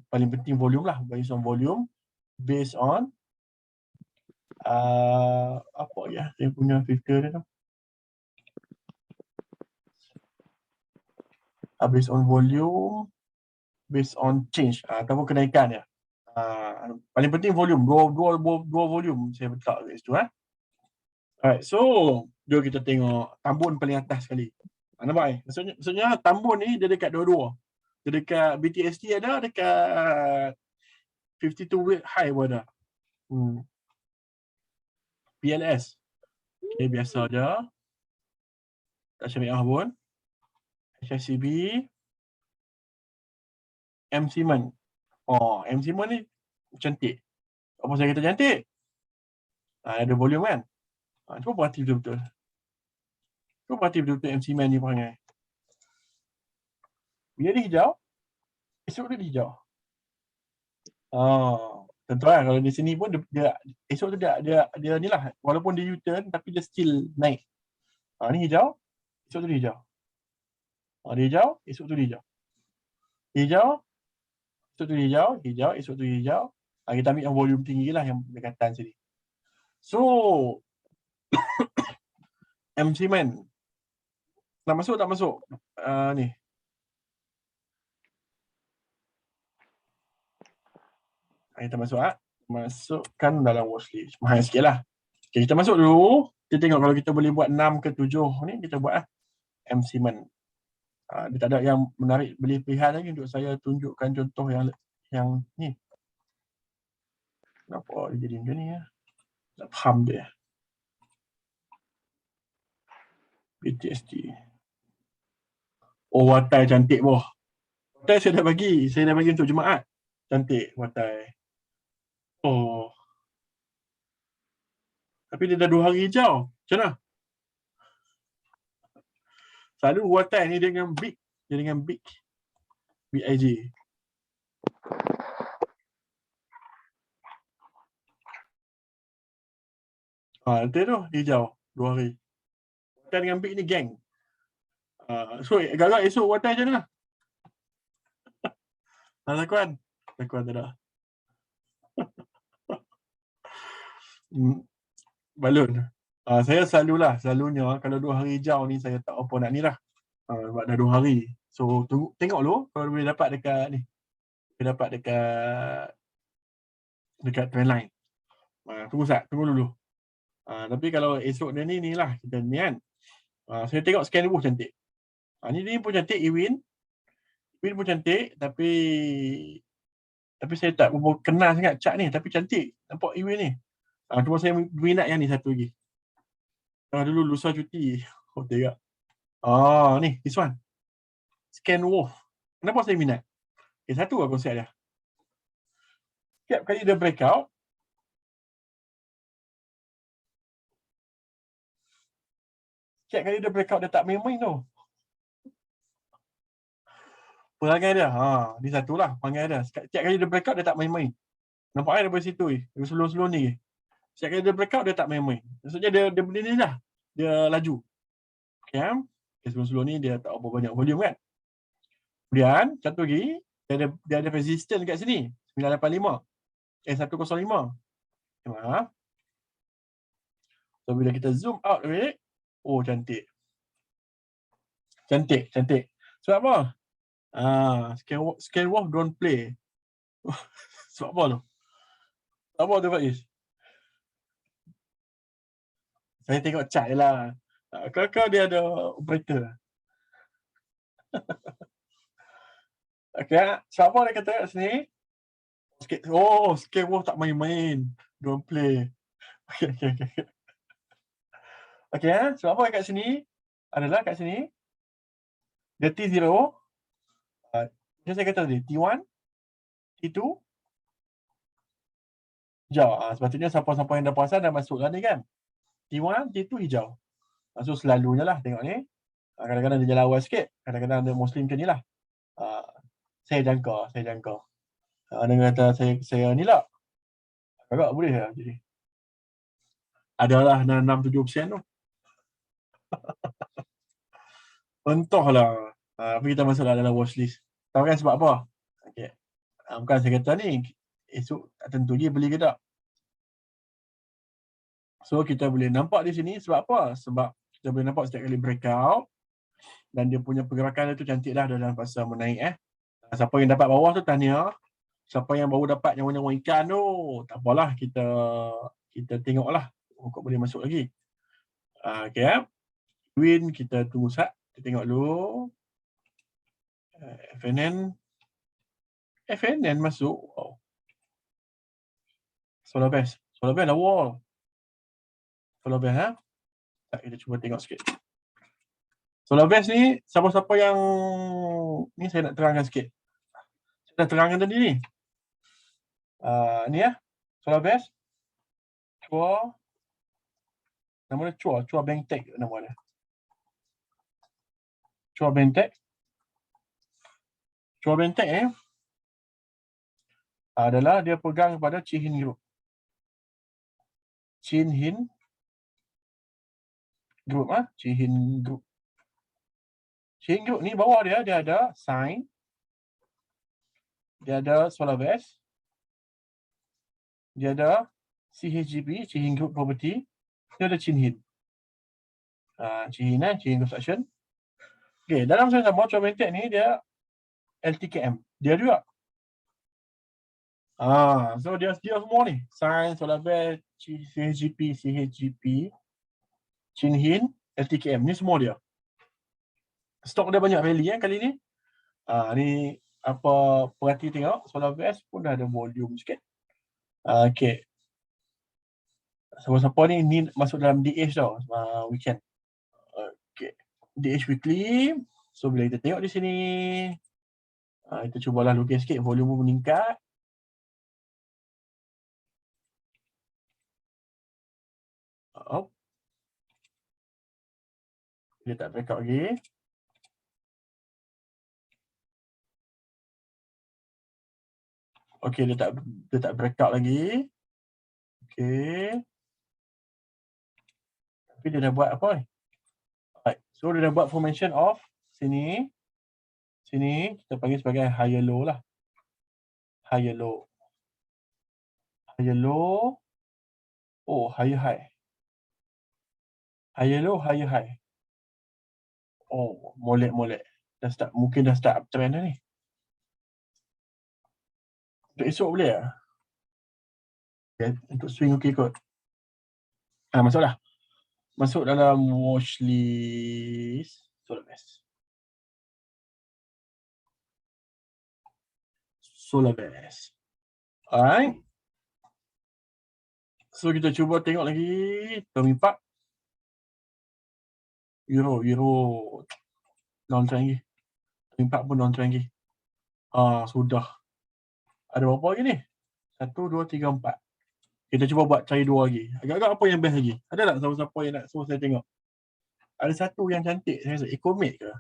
paling penting volume lah. Based on volume. Based on apa ya dia punya filter dia tu, based on volume, based on change ataupun kenaikan ya. Paling penting volume, dua volume saya letak kat situ. Alright, so jom kita tengok tambun paling atas sekali. Nampak maksudnya tambun ni dia dekat dua-dua. Dia dekat BTST ada, dekat 52 week high pun ada. PLS. Okay, biasa je. Tak syariah pun. HSCB. M. Simon. M. Simon ni cantik. Apa saya kata cantik? Ada volume kan? Cuba perhati betul-betul. Cuba perhati betul-betul M. Simon ni perangai. Bila dia hijau, esok dia hijau. Tentu lah kalau di sini pun dia esok tu dia ni lah, walaupun dia U-turn tapi dia still naik. Ni hijau, esok tu dia hijau. Dia hijau, esok tu dia hijau. Hijau, esok tu dia hijau, hijau, esok tu dia hijau. Kita ambil yang volume tinggi lah, yang dekatan sini. So, M. Simon. Nak masuk tak masuk? Ni. Kita masuk masukkan dalam watchlist. Mahal sikit lah. Okay, kita masuk dulu. Kita tengok kalau kita boleh buat 6 ke 7 ni, kita buat M. Simon. Dia tak ada yang menarik beli pilihan lagi untuk saya tunjukkan contoh yang ni. Kenapa dia jadi macam ni ya? Tak faham dia. BTST. Watai cantik boh. Watai saya dah bagi. Saya dah bagi untuk jemaat. Cantik watai. Tapi dia dah 2 hari hijau. Macam mana? Selalu watai ni dengan big. Dia dengan big. Big IG. Nanti tu hijau 2 hari. Watai dengan big ni geng. So agak-agak esok watai macam mana? Lakuan? Lakuan tak ada. Balon. Saya selalunya kalau 2 hari hijau ni saya tak apa nak ni lah. Sebab dah 2 hari. So tengok dulu kalau boleh dapat dekat ni. Boleh dapat dekat trendline. Tunggu dulu. Tapi kalau esok dia ni lah kita ni kan. Saya tengok scan dulu cantik. Ni pun cantik Ewin. Ewin pun cantik tapi saya tak kenal sangat cat ni tapi cantik. Nampak Ewin ni. Cuma saya minat yang ni satu lagi. Dulu lusa cuti. Tengok. Ni, this one. Scan Wolf. Kenapa saya minat? Satu lah konsep dia. Setiap kali dia breakout, dia tak main-main tau. Perangai dia. Ni satu lah perangai dia. Setiap kali dia breakout, dia tak main-main. Nampak kan daripada situ dari sebelum-sebelum ni. Setiap kali dia breakout, dia tak main-main. Maksudnya dia benda ni lah. Dia laju. Okay, sebelum-sebelum ni dia tak apa banyak volume kan. Kemudian, satu lagi, dia ada resistance kat sini. 985. 105. Maaf. So, bila kita zoom out balik, cantik. Cantik. Sebab apa? Scale Wolf don't play. Sebab apa tu? Apa tu Faiz? Saya tengok chart je lah. Kau dia ada operator. Okay, sebab apa dia kata kat sini? Scale Wolf tak main-main. Don't play. Okay, sebab apa kat sini? Adalah kat sini. Dia T0. Macam saya kata tadi, T1, T2, hijau. Sepatutnya siapa-siapa yang dah puasa dah masuk lah ni kan. T1, T2 hijau. So selalunya lah tengok ni. Kadang-kadang dia jalan awal sikit. Kadang-kadang dia Muslim macam ni lah. Saya jangka. Dia kata saya ni lah. Agak boleh lah jadi. Adalah 6-7% tu. Entahlah. Tapi kita masuklah dalam watchlist. Tahu kan sebab apa? Okay. Bukan saya kata ni, esok tak tentu dia beli ke tak. So kita boleh nampak di sini sebab apa? Sebab kita boleh nampak setiap kali breakout dan dia punya pergerakan tu cantik dah dalam fasa menaik. Siapa yang dapat bawah tu tahniah. Siapa yang baru dapat yang warna ikan tu, tak apalah, kita tengoklah kok boleh masuk lagi. Okay. Win kita tunggu sat. Kita tengok dulu. FNN masuk. Wow. Solar Base lawa. Solar Base kita cuba tengok sikit. Solar Base ni, siapa-siapa yang ni saya nak terangkan sikit. Saya dah terangkan tadi ni. Ni Solar Base. Chua. Nama dia Chua Bengtek nama dia. Chua Bengtek adalah dia pegang kepada Chin Hin Group. Chin Hin Group ni bawah dia ada Sign, dia ada Solar Base, dia ada CHGP, Chin Hin Group Property, dia ada Chin Hin. Chin Hin Construction. Okay, dalam sama Chua Bengtek ni dia LTKM. Dia juga. So dia semua ni. Sign, Solar Base, CHGP, Chin Hin, LTKM. Ni semua dia. Stok dia banyak rally kali ni. Ni apa perhati tengok. Solar Base pun dah ada volume sikit. Okay. Siapa-siapa ni masuk dalam DH tau. Weekend. Okay. DH weekly. So bila kita tengok di sini. Kita cubalah lukis sikit. Volume pun meningkat. Dia tak breakout lagi. Okay, dia tak breakout lagi. Okay. Tapi dia dah buat apa ni? Alright. So dia dah buat formation of sini. Kita panggil sebagai higher low lah. Higher low. Oh, higher high. Higher low, higher high. Oh, molek. Mungkin dah start uptrend dah ni. Untuk esok boleh tak? Okay, untuk swing okey kot. Masuklah. Masuk dalam watch list. Solar Base. Alright. So kita cuba tengok lagi term 4. Euro non-trend lagi. Term 4 pun non-trend lagi. Sudah. Ada berapa lagi ni? 1, 2, 3, 4. Kita cuba buat cari 2 lagi. Agak-agak apa yang best lagi? Ada tak siapa-siapa yang nak suruh saya tengok? Ada satu yang cantik. Saya rasa Ecomate ke?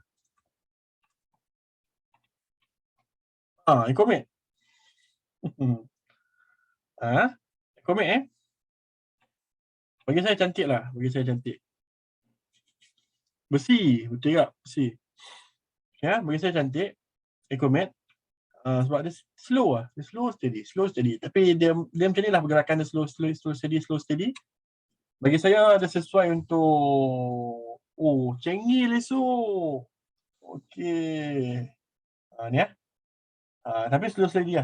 Ecomate. Ecomate Bagi saya cantik lah. Besi. Betul tak? Besi. Ya, bagi saya cantik. Ecomate. Sebab dia slow lah. Dia slow steady. Tapi dia macam ni lah pergerakan dia slow steady. Bagi saya dia sesuai untuk cengil esok. Okey. Ni tapi slow steady.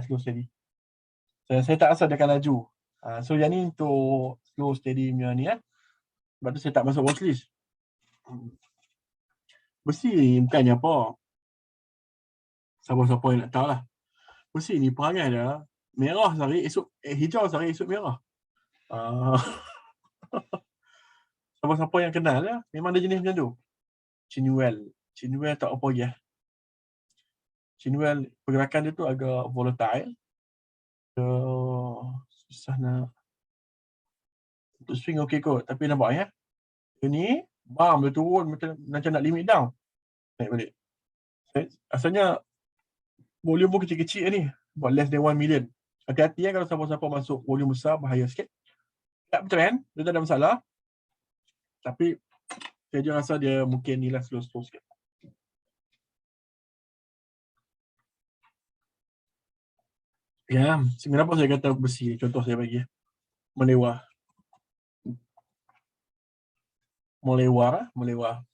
Saya tak rasa dia akan laju. So yang ni untuk slow steady punya ni Sebab tu saya tak masuk watchlist. Besi bukannya apa. Siapa-siapa yang nak tahu lah. Besi ni perangai dia merah sehari esok hijau sehari esok merah. Siapa-siapa yang kenal memang ada jenis macam tu. Chinwell tak apa lagi Chinwell pergerakan dia tu agak volatile. Susah nak untuk swing okey kot. Tapi nampak dia ni dia turun macam nak limit down. Naik balik. Asalnya volume pun kecil-kecil ni. Buat less than 1 million. Hati-hati kalau siapa-siapa masuk volume besar, bahaya sikit. Tak trend, dia tak ada masalah. Tapi saya je rasa dia mungkin nilai slow sikit. Ya, kenapa saya kata besi? Contoh saya bagi. Melewah. Melewah.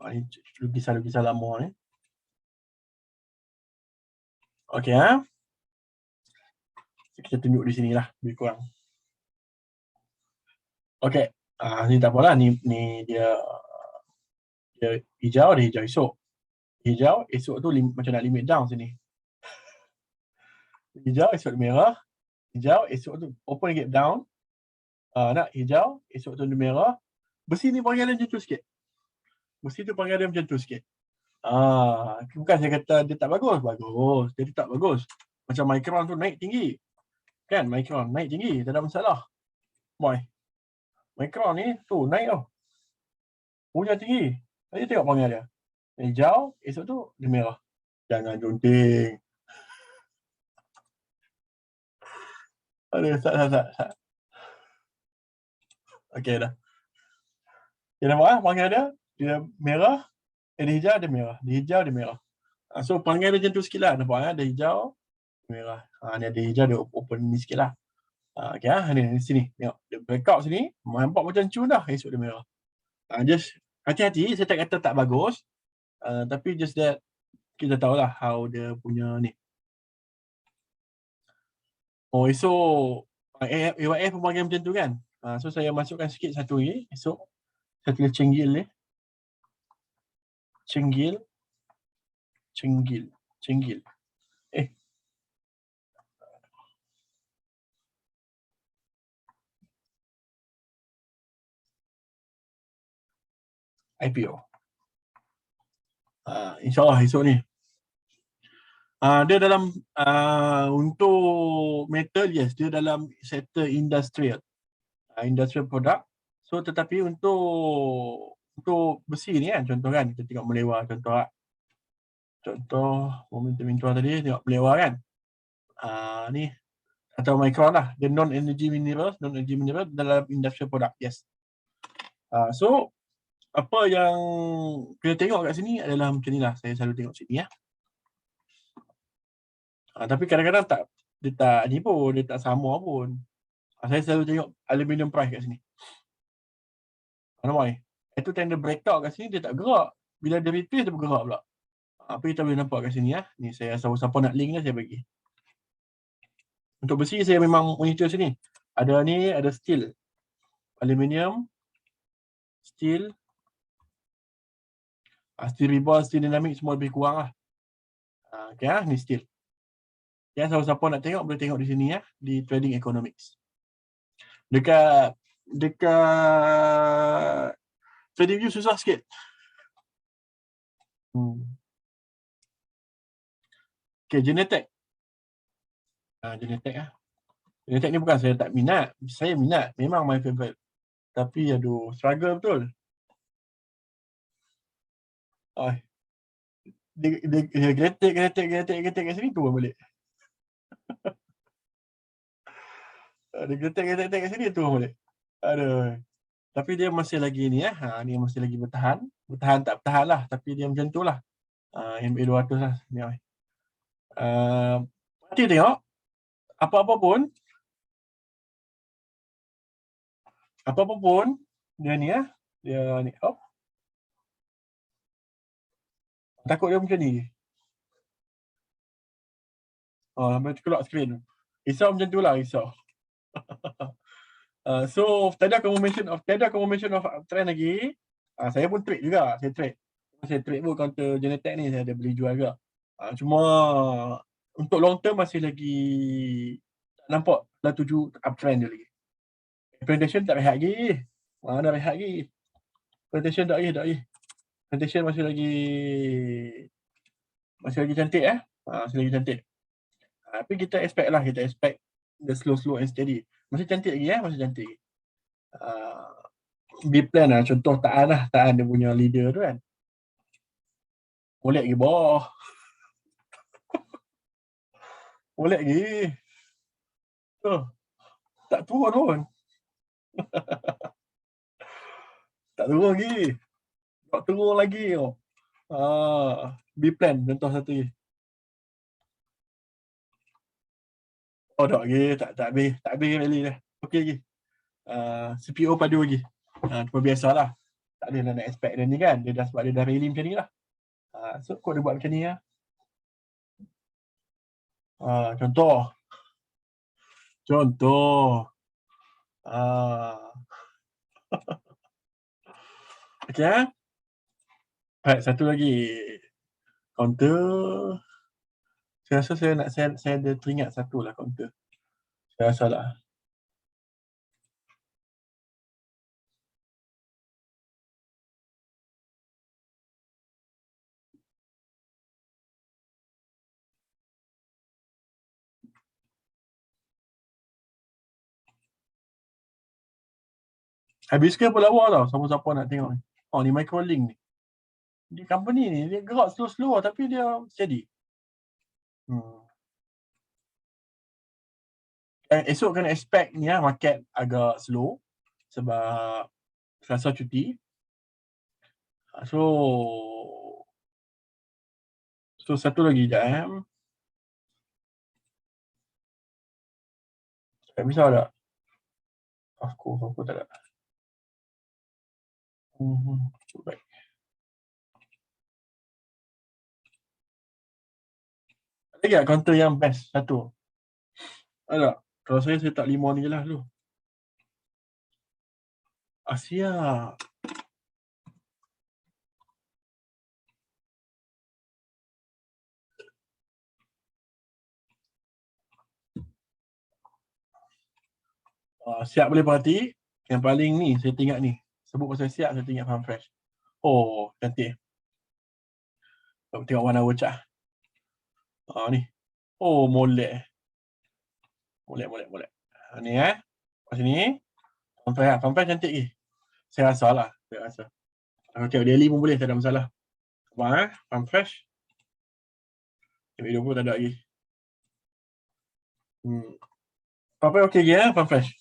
Ini lukisan-lukisan lama ni. Okey kita tunjuk di sini lah lebih kurang. Okey. Ni tak apalah, ni dia hijau, dia hijau esok. Hijau esok tu macam nak limit down sini. Hijau esok merah. Hijau esok tu open gap down. Nak hijau esok tu merah. Besi ni panggil dia macam tu sikit. Besi tu panggil dia macam tu sikit. Bukan saya kata dia tak bagus. Bagus. Jadi tak bagus. Macam micron tu naik tinggi. Kan micron naik tinggi. Tak ada masalah. Boy. Micron ni tu naik tau. Punya tinggi. Saya tengok panggil dia. Hijau, esok tu dia merah. Jangan junting. Aduh, sat. Okey dah. Dia nampak panggil dia merah, dia hijau, dia merah. Dia hijau, dia merah. So panggil dia macam tu sikit lah. Nampak dia hijau, merah. Ni ada hijau, dia open ni sikit lah. Okey ni sini. Tengok. Dia breakout sini. Nampak macam cun dah. Esok dia merah. Just hati-hati. Saya tak kata tak bagus. Tapi just that kita tahulah how dia punya ni. Esok AYF pun panggil macam tu kan. So saya masukkan sikit satu lagi. Esok saya tulis cenggil ni. Cenggil. IPO. InsyaAllah esok ni. Dia dalam untuk metal, yes, dia dalam sektor industrial. Industrial product. So tetapi untuk besi ni kan, contoh kan, kita tengok melewah contoh momentum intua tadi, tengok melewah kan. Ni atau micron lah, dia non-energy mineral dalam industrial product, yes. So apa yang kita tengok kat sini adalah macam ni lah, saya selalu tengok sini ya. Tapi kadang-kadang dia tak ni pun, dia tak sama pun. Saya selalu tengok aluminium price kat sini. Nampak ni? Itu tanda breakout kat sini dia tak gerak. Bila dia retrace dia bergerak pula. Apa kita boleh nampak kat sini ya. Ni saya siapa nak link ni saya bagi. Untuk besi saya memang monitor sini. Ada ni, ada steel. Aluminium, steel, steel rebar, steel dynamic semua lebih kurang lah. Okay ni steel. Ya, siapa nak tengok boleh tengok di sini ya, di Trading Economics. Dekat Trading View susah sikit. Okay, Genetec. Genetec Genetec ni bukan saya tak minat. Saya minat. Memang my favorite. Tapi aduh, struggle betul. Dia Genetec kat sini turun balik. Dia Genetec kat sini turun balik. Aduh. Tapi dia masih lagi ni ya. Ni masih lagi bertahan. Bertahan tak bertahan lah. Tapi dia macam tu lah. MA 200 lah. Nanti tengok. Apa-apa pun dia ni ya. Dia ni. Takut dia macam ni. Sampai keluar skrin. Risau macam tu lah, risau. So, tadi aku mention of uptrend lagi. Saya pun trade juga. Saya trade pun counter Genetec ni. Saya ada beli jual juga. Cuma untuk long term masih lagi tak nampak dah tuju uptrend dia lagi. Presentation tak rehat lagi. Dah rehat lagi. Presentation tak lagi. Presentation masih lagi cantik masih lagi cantik. Tapi kita expect the slow and steady. Masih cantik lagi masih cantik. B-plan lah, contoh Ta'an dia punya leader tu kan. Molek lagi bawah. Molek lagi. Tak turun pun. Tak turun lagi. Tak turun lagi. B-plan contoh satu lagi. Oh tak lagi, tak habis rally dah. Okey lagi. CPO padu lagi. Cuma biasalah. Tak ada nak expect dia ni kan. Dia dah sebab dia dah rally macam ni lah. So kau dia buat macam ni lah. Contoh. Okey. Baik, satu lagi. Counter. Saya rasa saya ada teringat satu lah counter. Saya rasa lah. Habis ke apa lawa tau, siapa-siapa nak tengok ni. Oh ni Microlink ni. Di company ni, dia gerak slow-slow tapi dia steady. Esok kena expect ni lah, market agak slow sebab Selasa cuti. So satu lagi sekejap. Tak bisa tak? Aku tak ada. Baik. Ada tak counter yang best satu? Ada. Kalau saya tak 5 ni je lah dulu. Asia. Siap boleh perhati. Yang paling ni saya tinggal ni. Sebut pasal siap saya tinggal Farm Fresh. Oh, cantik. Tengok warna wecah. Ni. Oh, molek. Molek. Ni Macam ni. Farm Fresh cantik ni. Saya rasa lah. Kalau tengok daily pun boleh, tak ada masalah. Farm Fresh. Video pun tak ada lagi. Farm Fresh okey lagi Farm Fresh.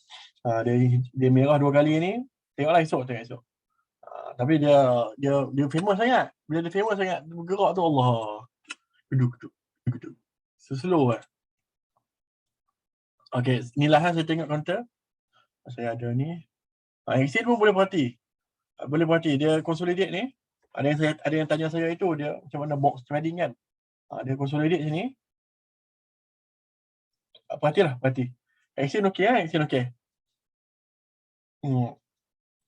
Dia merah 2 kali ni. Tengoklah esok. Tapi dia famous sangat. Bila dia famous sangat, bergerak tu Allah. Geduk. Slow lah. Okay, inilah saya tengok counter. Saya ada ni. Exit pun boleh perhati. Dia consolidate ni. Ada yang tanya saya itu, dia macam mana box trading kan. Dia consolidate sini. Perhati. Exit okey lah, Exit okey.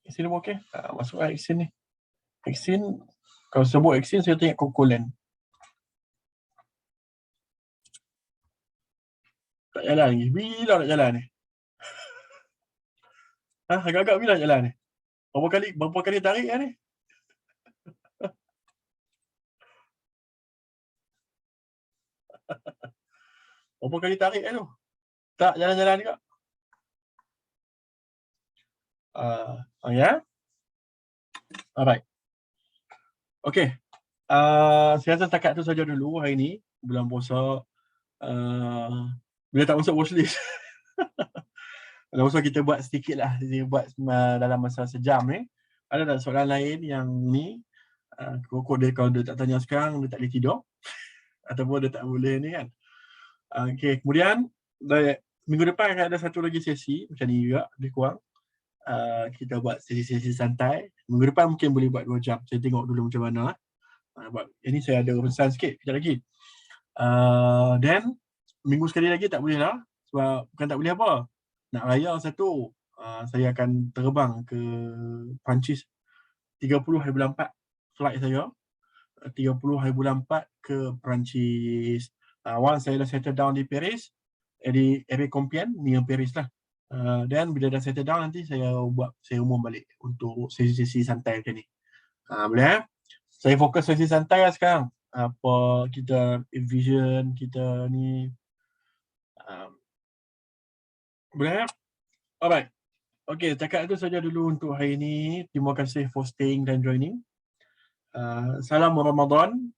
Exit pun okey. Masuk lah Exit ni. Exit, kalau sebut Exit, saya tengok Cocoland. Tak jalan lagi. Bila nak jalan ni? Agak-agak bila nak jalan ni? Berapa kali tarik lah ni? Berapa kali tarik tu? Tak jalan-jalan juga. Ya. Alright. Okay. Saya rasa setakat tu saja dulu hari ni. Bulan puasa. Bila tak masuk watchlist. Bulan puasa kita buat sedikit lah. Kita buat dalam masa sejam ni. Ada tak soalan lain yang ni? Dia kalau dia tak tanya sekarang, dia tak boleh tidur. Ataupun dia tak boleh ni kan. Okay. Kemudian, minggu depan akan ada satu lagi sesi. Macam ni juga. Lebih kurang. Kita buat sesi-sesi santai. Minggu depan mungkin boleh buat 2 jam. Saya tengok dulu macam mana. Ini saya ada pesan sikit kejap lagi. Then minggu sekali lagi tak boleh lah. Sebab bukan tak boleh apa. Nak raya satu. Saya akan terbang ke Perancis 30 hari bulan 4. Flight saya 30 hari bulan 4 ke Perancis. Once saya dah settle down di Paris, di area Compiègne, near Paris lah. Dan bila dah settle down nanti saya umum balik untuk sesi-sesi santai macam ni. Boleh Saya fokus sesi santai lah sekarang. Apa kita vision kita ni. Boleh? Alright. Okay, cakap itu saja dulu untuk hari ini. Terima kasih for staying dan joining. Salam Ramadan.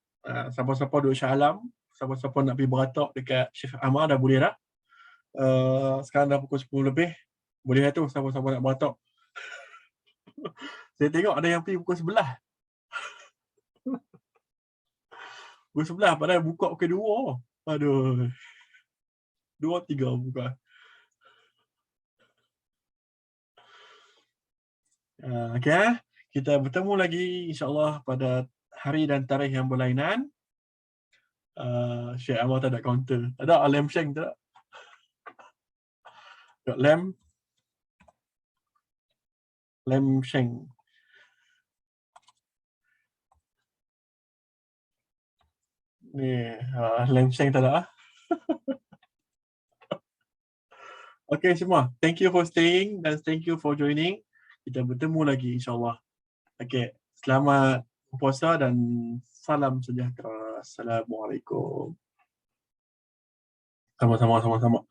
Siapa-siapa duduk Shah Alam, siapa-siapa nak pergi beratok dekat Syekh Ahmad dah boleh dah. Sekarang dah pukul 10 lebih. Boleh lah tu siapa-siapa nak beratok. Saya tengok ada yang pergi pukul 11. Pukul 11 padahal buka pukul 2. Aduh. 2, 3 bukan. Okay, kita bertemu lagi insyaAllah pada hari dan tarikh yang berlainan. Syekh Anwar tak ada counter. Ada Lem Sheng tak? Lem Sheng. Ni Lem Sheng tak ada. Okay semua, thank you for staying dan thank you for joining. Kita bertemu lagi insyaAllah. Okay, selamat puasa dan salam sejahtera. Assalamualaikum. Sama-sama.